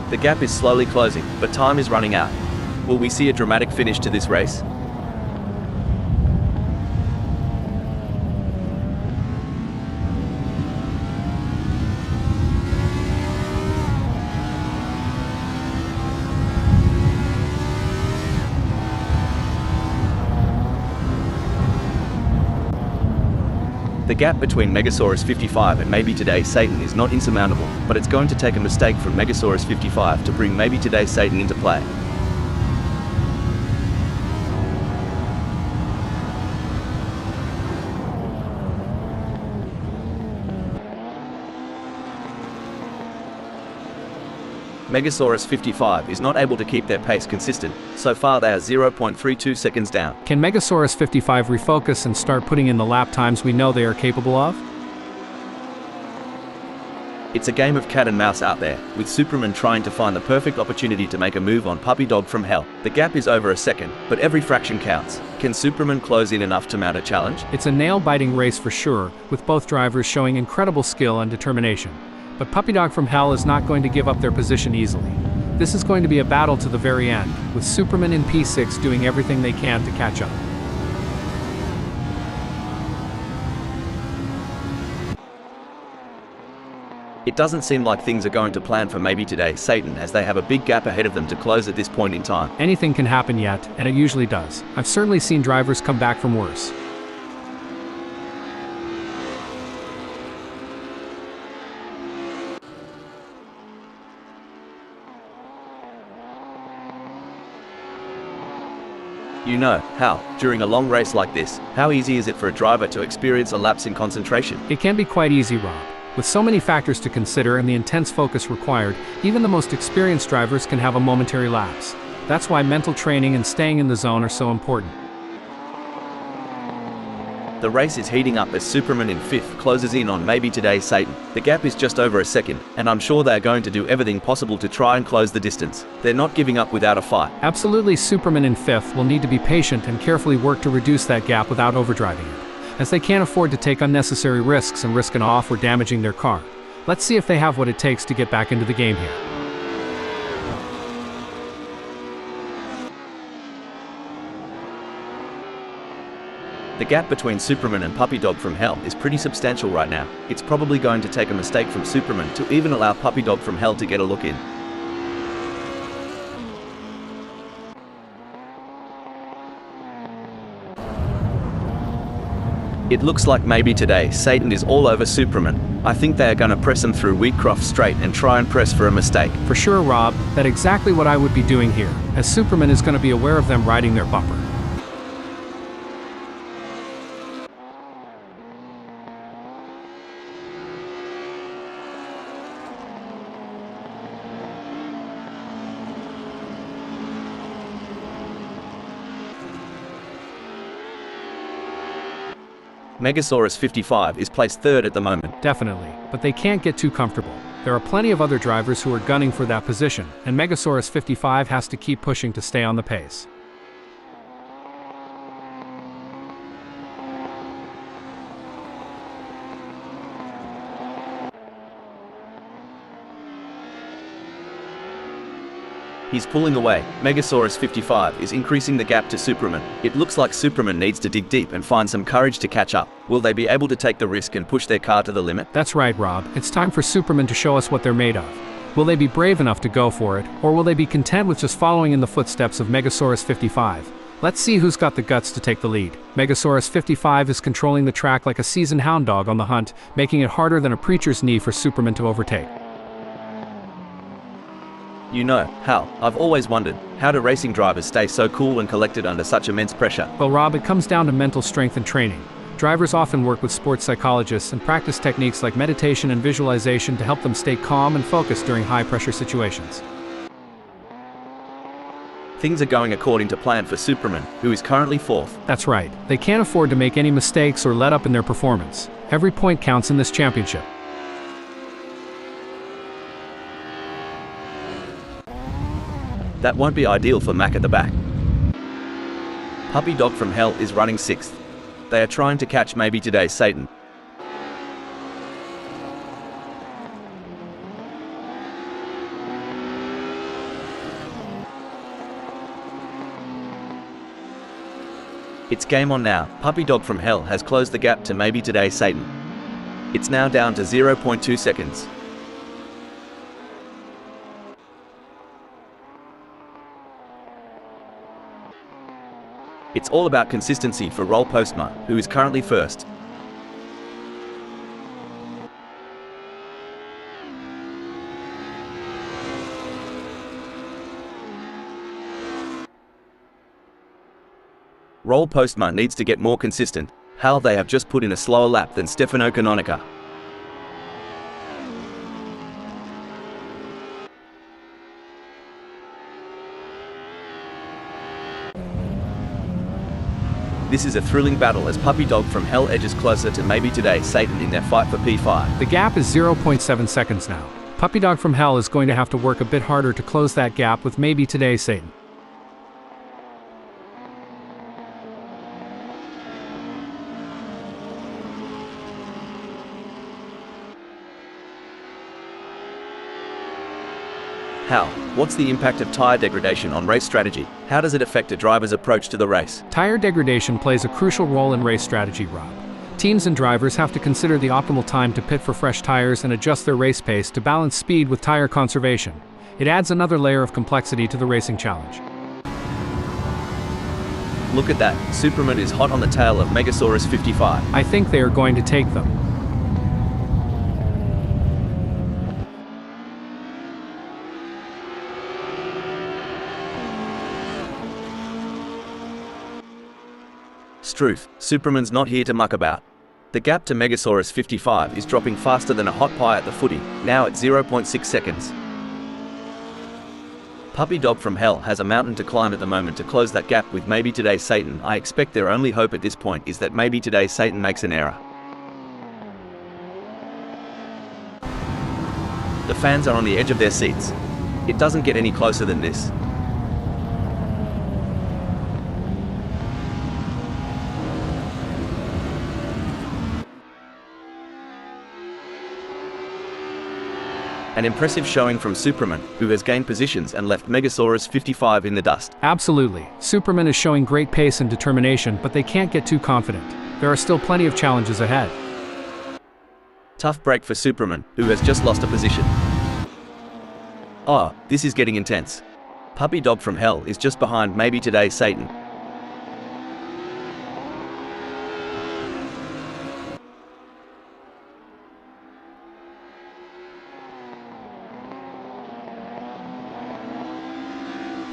The gap is slowly closing, but time is running out. Will we see a dramatic finish to this race? The gap between Megasaurus 55 and Maybe Today Satan is not insurmountable, but it's going to take a mistake from Megasaurus 55 to bring Maybe Today Satan into play. Megasaurus 55 is not able to keep their pace consistent. So far they are 0.32 seconds down. Can Megasaurus 55 refocus and start putting in the lap times we know they are capable of? It's a game of cat and mouse out there, with Superman trying to find the perfect opportunity to make a move on Puppy Dog from Hell. The gap is over a second, but every fraction counts. Can Superman close in enough to mount a challenge? It's a nail-biting race for sure, with both drivers showing incredible skill and determination. But Puppy Dog from Hell is not going to give up their position easily. This is going to be a battle to the very end, with Superman and P6 doing everything they can to catch up. It doesn't seem like things are going to plan for Maybe Today Satan, as they have a big gap ahead of them to close at this point in time. Anything can happen yet, and it usually does. I've certainly seen drivers come back from worse. You know, Hal, during a long race like this, how easy is it for a driver to experience a lapse in concentration? It can be quite easy, Rob. With so many factors to consider and the intense focus required, even the most experienced drivers can have a momentary lapse. That's why mental training and staying in the zone are so important. The race is heating up as Superman in 5th closes in on Maybe Today Satan. The gap is just over a second, and I'm sure they're going to do everything possible to try and close the distance. They're not giving up without a fight. Absolutely, Superman in 5th will need to be patient and carefully work to reduce that gap without overdriving it, as they can't afford to take unnecessary risks and risk an off or damaging their car. Let's see if they have what it takes to get back into the game here. The gap between Superman and Puppy Dog from Hell is pretty substantial right now. It's probably going to take a mistake from Superman to even allow Puppy Dog from Hell to get a look in. It looks like Maybe Today Satan is all over Superman. I think they are going to press him through Wheatcroft Straight and try and press for a mistake. For sure, Rob, that's exactly what I would be doing here, as Superman is going to be aware of them riding their bumper. Megasaurus 55 is placed 3rd at the moment. Definitely, but they can't get too comfortable. There are plenty of other drivers who are gunning for that position, and Megasaurus 55 has to keep pushing to stay on the pace. He's pulling away. Megasaurus 55 is increasing the gap to Superman. It looks like Superman needs to dig deep and find some courage to catch up. Will they be able to take the risk and push their car to the limit? That's right, Rob. It's time for Superman to show us what they're made of. Will they be brave enough to go for it, or will they be content with just following in the footsteps of Megasaurus 55? Let's see who's got the guts to take the lead. Megasaurus 55 is controlling the track like a seasoned hound dog on the hunt, making it harder than a preacher's knee for Superman to overtake. You know, Hal, I've always wondered, how do racing drivers stay so cool and collected under such immense pressure? Well, Rob, it comes down to mental strength and training. Drivers often work with sports psychologists and practice techniques like meditation and visualization to help them stay calm and focused during high-pressure situations. Things are going according to plan for Superman, who is currently 4th. That's right. They can't afford to make any mistakes or let up in their performance. Every point counts in this championship. That won't be ideal for Mac at the back. Puppy Dog from Hell is running 6th. They are trying to catch Maybe Today Satan. It's game on now. Puppy Dog from Hell has closed the gap to Maybe Today Satan. It's now down to 0.2 seconds. It's all about consistency for Roll Postma, who is currently 1st. Roll Postma needs to get more consistent. Hal, they have just put in a slower lap than Stefano Canonica. This is a thrilling battle as Puppy Dog from Hell edges closer to maybe today Satan in their fight for P5. The gap is 0.7 seconds now. Puppy Dog from Hell is going to have to work a bit harder to close that gap with maybe today Satan. Hal, what's the impact of tire degradation on race strategy? How does it affect a driver's approach to the race? Tire degradation plays a crucial role in race strategy, Rob. Teams and drivers have to consider the optimal time to pit for fresh tires and adjust their race pace to balance speed with tire conservation. It adds another layer of complexity to the racing challenge. Look at that, Superman is hot on the tail of Megasaurus 55. I think they are going to take them. Struth, Superman's not here to muck about. The gap to Megasaurus 55 is dropping faster than a hot pie at the footy, now at 0.6 seconds. Puppy Dog from Hell has a mountain to climb at the moment to close that gap with maybe today Satan. I expect their only hope at this point is that maybe today Satan makes an error. The fans are on the edge of their seats. It doesn't get any closer than this. An impressive showing from Superman, who has gained positions and left Megasaurus 55 in the dust. Absolutely. Superman is showing great pace and determination, but they can't get too confident. There are still plenty of challenges ahead. Tough break for Superman, who has just lost a position. Oh, this is getting intense. Puppy Dog from Hell is just behind maybe today Satan.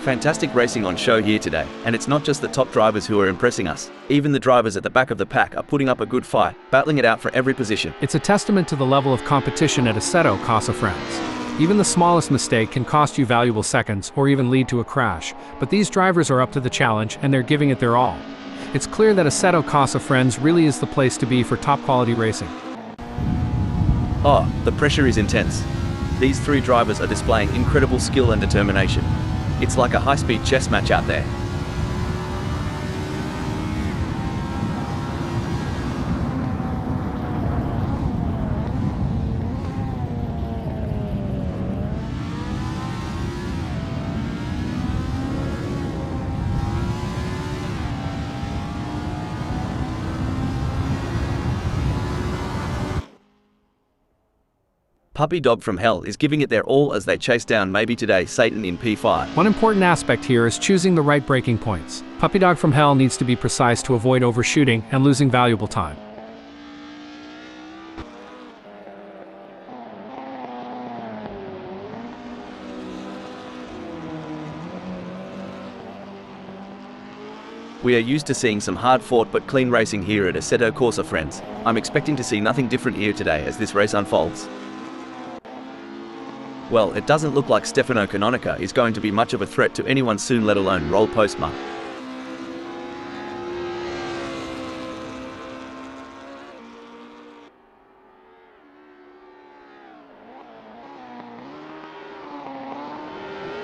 Fantastic racing on show here today, and it's not just the top drivers who are impressing us. Even the drivers at the back of the pack are putting up a good fight, battling it out for every position. It's a testament to the level of competition at Assetto Corsa, friends. Even the smallest mistake can cost you valuable seconds or even lead to a crash, but these drivers are up to the challenge and they're giving it their all. It's clear that Assetto Corsa, friends, really is the place to be for top quality racing. Oh, the pressure is intense. These three drivers are displaying incredible skill and determination. It's like a high-speed chess match out there. Puppy Dog from Hell is giving it their all as they chase down maybe today Satan in P5. One important aspect here is choosing the right braking points. Puppy Dog from Hell needs to be precise to avoid overshooting and losing valuable time. We are used to seeing some hard-fought but clean racing here at Assetto Corsa, friends. I'm expecting to see nothing different here today as this race unfolds. Well, it doesn't look like Stefano Canonica is going to be much of a threat to anyone soon, let alone Roll Postma.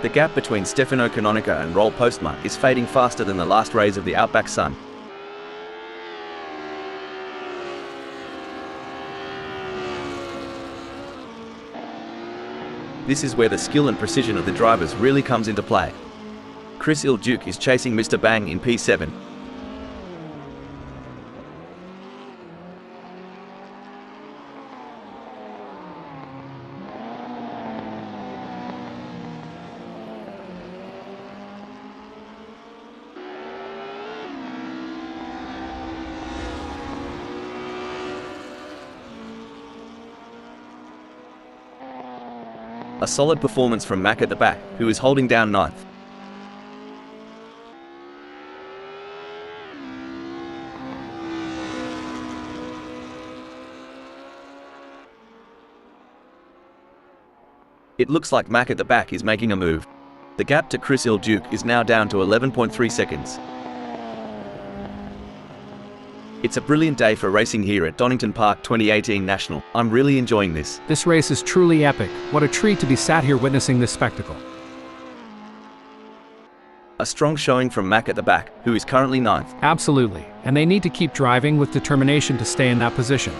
The gap between Stefano Canonica and Roll Postma is fading faster than the last rays of the outback sun. This is where the skill and precision of the drivers really comes into play. Chris Il-Duke is chasing Mr. Bang in P7. A solid performance from Mac at the back, who is holding down ninth. It looks like Mack at the back is making a move. The gap to Chris Ilduke is now down to 11.3 seconds. It's a brilliant day for racing here at Donington Park 2018 National. I'm really enjoying this. This race is truly epic. What a treat to be sat here witnessing this spectacle. A strong showing from Mack at the back, who is currently 9th. Absolutely, and they need to keep driving with determination to stay in that position.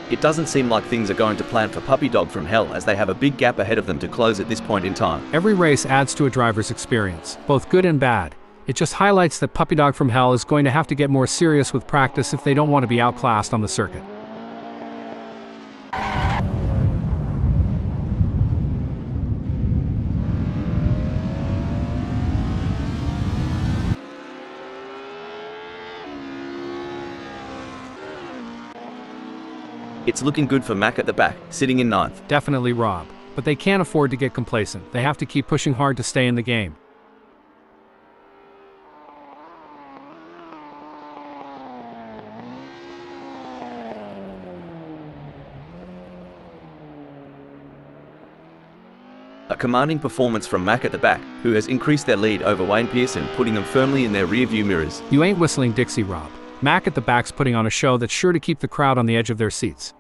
It doesn't seem like things are going to plan for Puppy Dog from Hell, as they have a big gap ahead of them to close at this point in time. Every race adds to a driver's experience, both good and bad. It just highlights that Puppy Dog from Hell is going to have to get more serious with practice if they don't want to be outclassed on the circuit. It's looking good for Mack at the back, sitting in 9th. Definitely Rob, but they can't afford to get complacent. They have to keep pushing hard to stay in the game. A commanding performance from Mack at the back, who has increased their lead over Wayne Pearson, putting them firmly in their rear-view mirrors. You ain't whistling Dixie, Rob. Mack at the back's putting on a show that's sure to keep the crowd on the edge of their seats.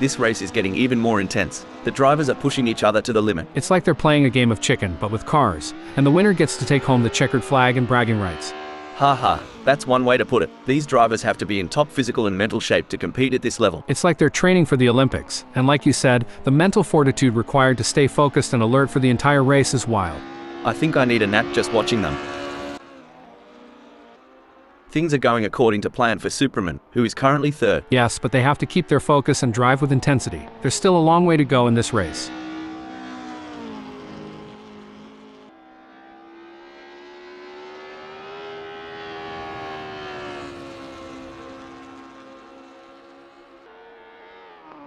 This race is getting even more intense. The drivers are pushing each other to the limit. It's like they're playing a game of chicken, but with cars, and the winner gets to take home the checkered flag and bragging rights. Haha, that's one way to put it. These drivers have to be in top physical and mental shape to compete at this level. It's like they're training for the Olympics, and like you said, the mental fortitude required to stay focused and alert for the entire race is wild. I think I need a nap just watching them. Things are going according to plan for Superman, who is currently 3rd. Yes, but they have to keep their focus and drive with intensity. There's still a long way to go in this race.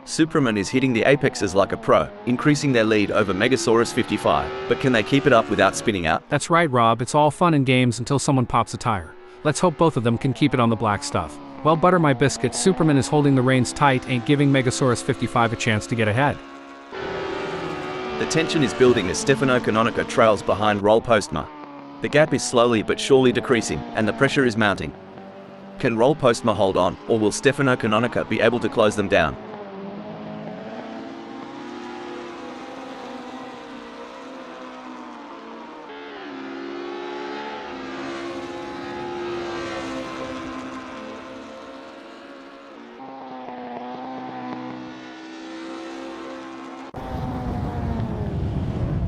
Superman is hitting the apexes like a pro, increasing their lead over Megasaurus 55. But can they keep it up without spinning out? That's right, Rob. It's all fun and games until someone pops a tire. Let's hope both of them can keep it on the black stuff. Well, butter my biscuit, Superman is holding the reins tight, ain't giving Megasaurus 55 a chance to get ahead. The tension is building as Stefano Canonica trails behind Roll Postma. The gap is slowly but surely decreasing, and the pressure is mounting. Can Roll Postma hold on, or will Stefano Canonica be able to close them down?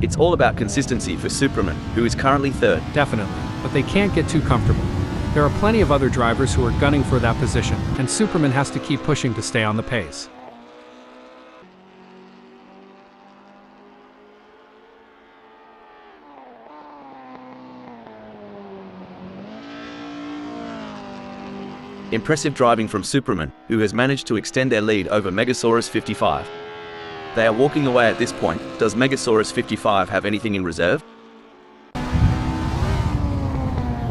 It's all about consistency for Superman, who is currently 3rd. Definitely, but they can't get too comfortable. There are plenty of other drivers who are gunning for that position, and Superman has to keep pushing to stay on the pace. Impressive driving from Superman, who has managed to extend their lead over Megasaurus 55. They are walking away at this point. Does Megasaurus 55 have anything in reserve?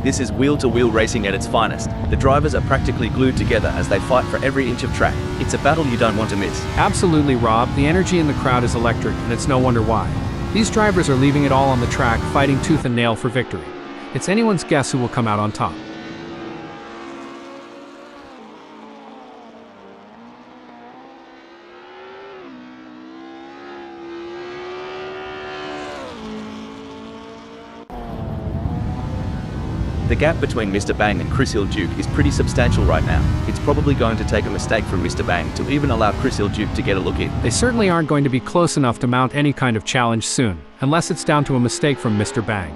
This is wheel-to-wheel racing at its finest. The drivers are practically glued together as they fight for every inch of track. It's a battle you don't want to miss. Absolutely, Rob. The energy in the crowd is electric, and it's no wonder why. These drivers are leaving it all on the track, fighting tooth and nail for victory. It's anyone's guess who will come out on top. The gap between Mr. Bang and Chris Ilduke is pretty substantial right now. It's probably going to take a mistake from Mr. Bang to even allow Chris Ilduke to get a look in. They certainly aren't going to be close enough to mount any kind of challenge soon, unless it's down to a mistake from Mr. Bang.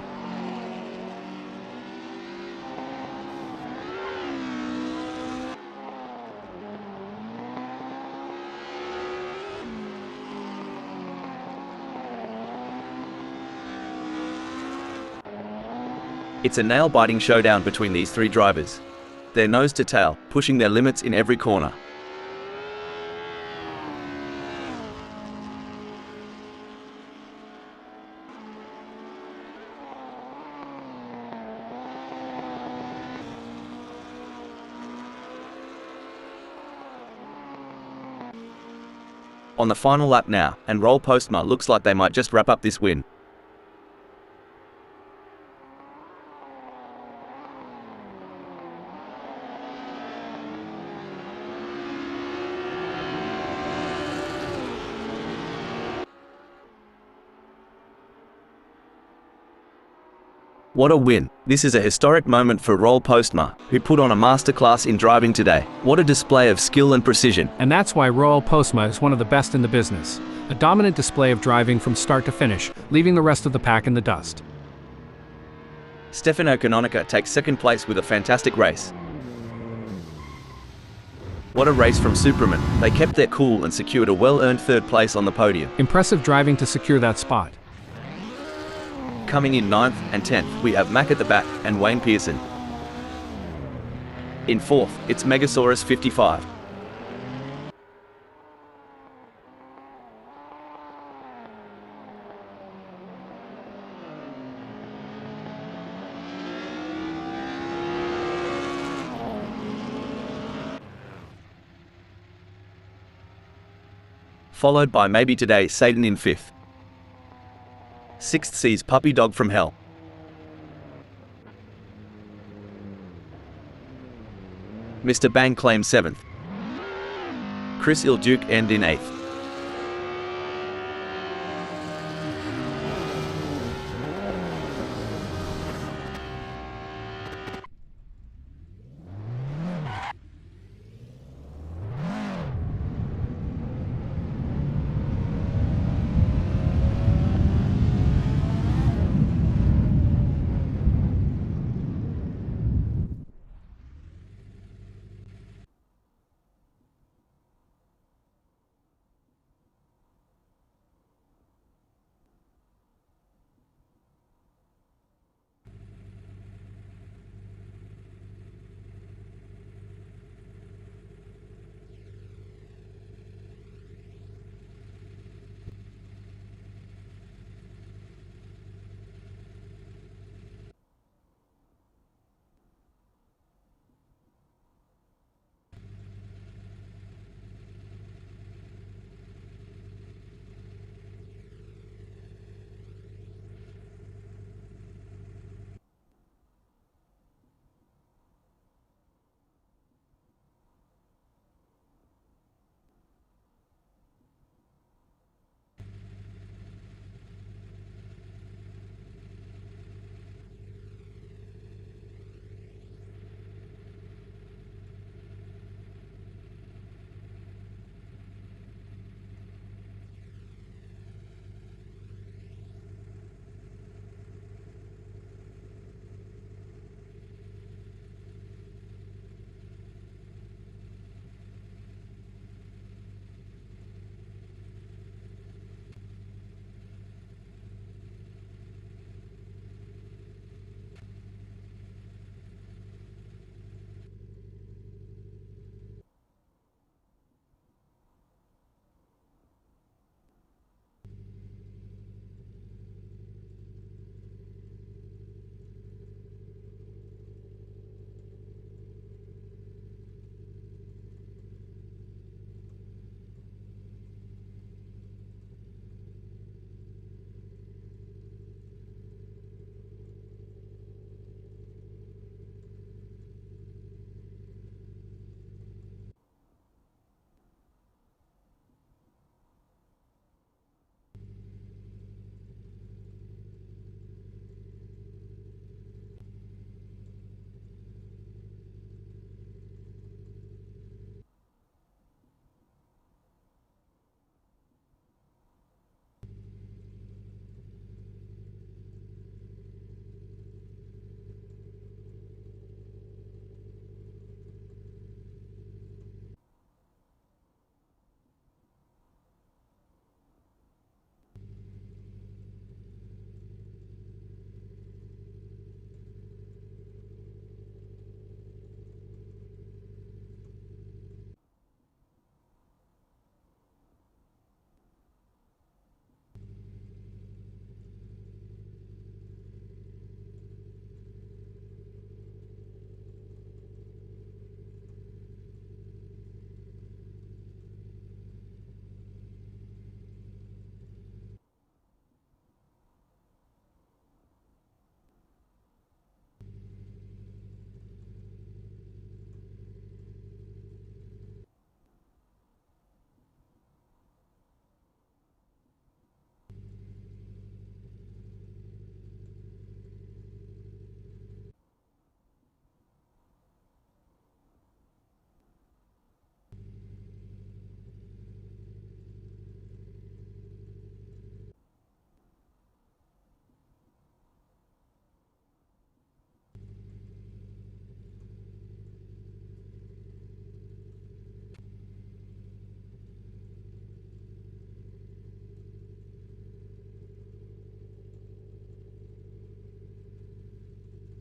It's a nail-biting showdown between these three drivers. They're nose to tail, pushing their limits in every corner. On the final lap now, and Roll Postma looks like they might just wrap up this win. What a win! This is a historic moment for Roll Postma, who put on a masterclass in driving today. What a display of skill and precision. And that's why Royal Postma is one of the best in the business. A dominant display of driving from start to finish, leaving the rest of the pack in the dust. Stefano Canonica takes second place with a fantastic race. What a race from Superman. They kept their cool and secured a well-earned third place on the podium. Impressive driving to secure that spot. Coming in 9th and 10th, we have Mack at the back and Wayne Pearson. In 4th, it's Megasaurus 55. Followed by Maybe Today Satan in 5th. 6th sees Puppy Dog from Hell. Mr. Bang claims 7th. Chris Il Duke end in 8th.